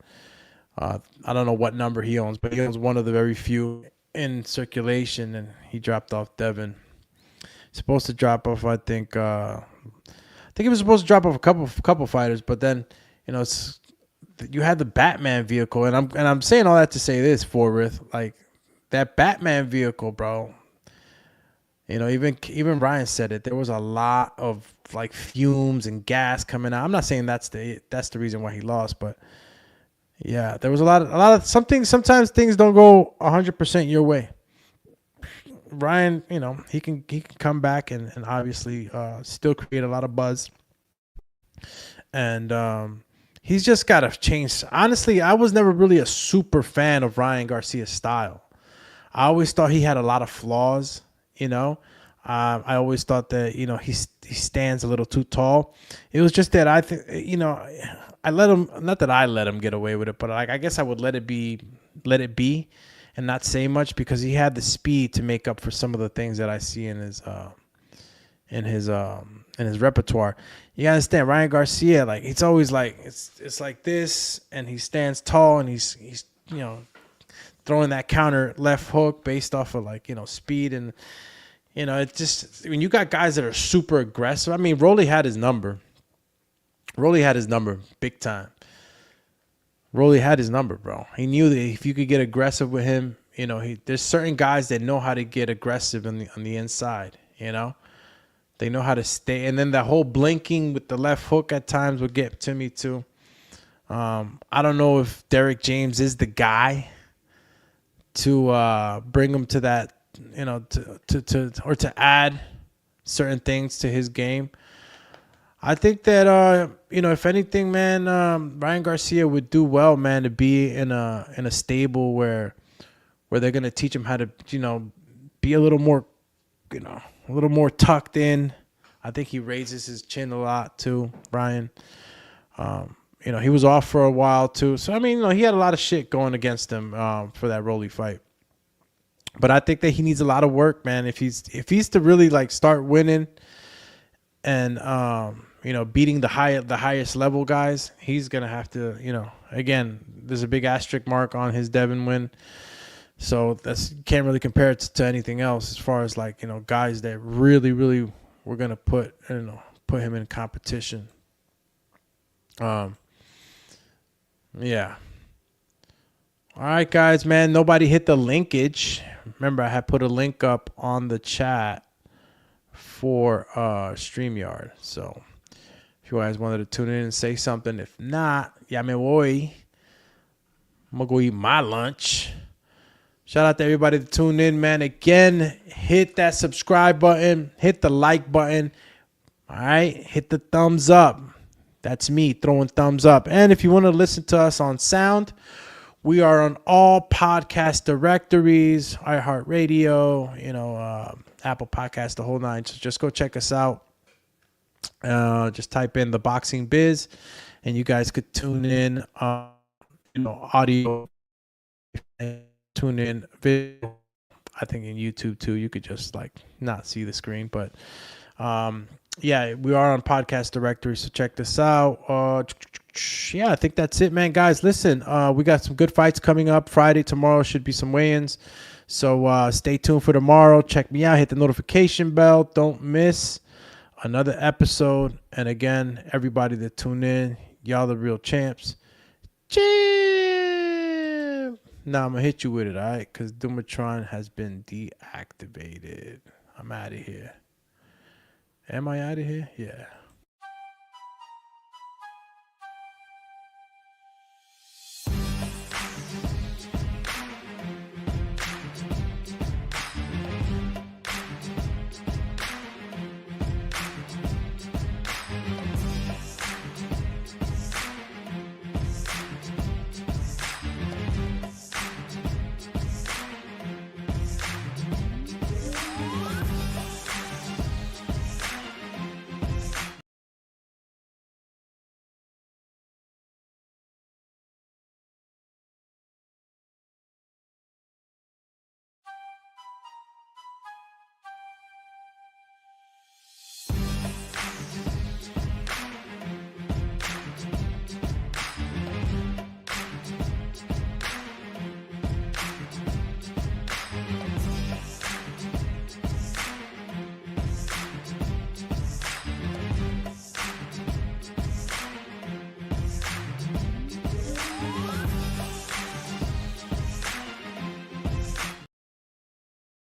I don't know what number he owns, but he owns one of the very few in circulation, and he dropped off Devin. Supposed to drop off, I think he was supposed to drop off a couple fighters, but then you had the Batman vehicle, and I'm saying all that to say this, Forrest, like that Batman vehicle, bro. You know, even Ryan said it. There was a lot of like fumes and gas coming out. I'm not saying that's the reason why he lost, but yeah, there was a lot of something. Sometimes things don't go 100% your way. Ryan, you know, he can come back and obviously still create a lot of buzz. And he's just got to change. Honestly, I was never really a super fan of Ryan Garcia's style. I always thought he had a lot of flaws, you know. I always thought that, you know, he stands a little too tall. It was just that I think, you know, I let him, not that I let him get away with it, but like I guess I would let it be and not say much, because he had the speed to make up for some of the things that I see in his repertoire. You understand, Ryan Garcia, like it's always like it's like this, and he stands tall, and he's you know, throwing that counter left hook based off of like, you know, speed. And you know, it's just when you got guys that are super aggressive. I mean, Rolly had his number. Big time. Rolly had his number, bro. He knew that if you could get aggressive with him, you know, there's certain guys that know how to get aggressive on the inside, you know. They know how to stay. And then the whole blinking with the left hook at times would get to me too. I don't know if Derek James is the guy to bring him to that, you know, to add certain things to his game. I think that you know, if anything, man, Ryan Garcia would do well, man, to be in a stable where they're gonna teach him how to, you know, be a little more, you know, a little more tucked in. I think he raises his chin a lot too, Ryan. You know, he was off for a while too, so I mean, you know, he had a lot of shit going against him for that Rolly fight. But I think that he needs a lot of work, man. If he's to really like start winning and you know, beating the highest level guys, he's gonna have to, you know, again, there's a big asterisk mark on his Devin win, so that's, can't really compare it to anything else as far as like, you know, guys that really were gonna put him in competition. Yeah. All right, guys, man. Nobody hit the linkage. Remember, I had put a link up on the chat for StreamYard. So if you guys wanted to tune in and say something, if not, ya me voy. I'm going to go eat my lunch. Shout out to everybody that tuned in, man. Again, hit that subscribe button. Hit the like button. All right, hit the thumbs up. That's me throwing thumbs up. And if you want to listen to us on sound, we are on all podcast directories, iHeartRadio, Apple Podcast, the whole nine. So just go check us out. Just type in The Boxing Biz, and you guys could tune in, audio, and tune in video. I think in YouTube too. You could just not see the screen, but yeah, we are on podcast directory, so check this out. Yeah, I think that's it, man. Guys, listen, we got some good fights coming up. Friday, tomorrow should be some weigh-ins. So stay tuned for tomorrow. Check me out. Hit the notification bell. Don't miss another episode. And again, everybody that tuned in, y'all the real champs. Champ! Now I'm going to hit you with it, all right? Because Dumatron has been deactivated. I'm out of here. Am I out of here? Yeah.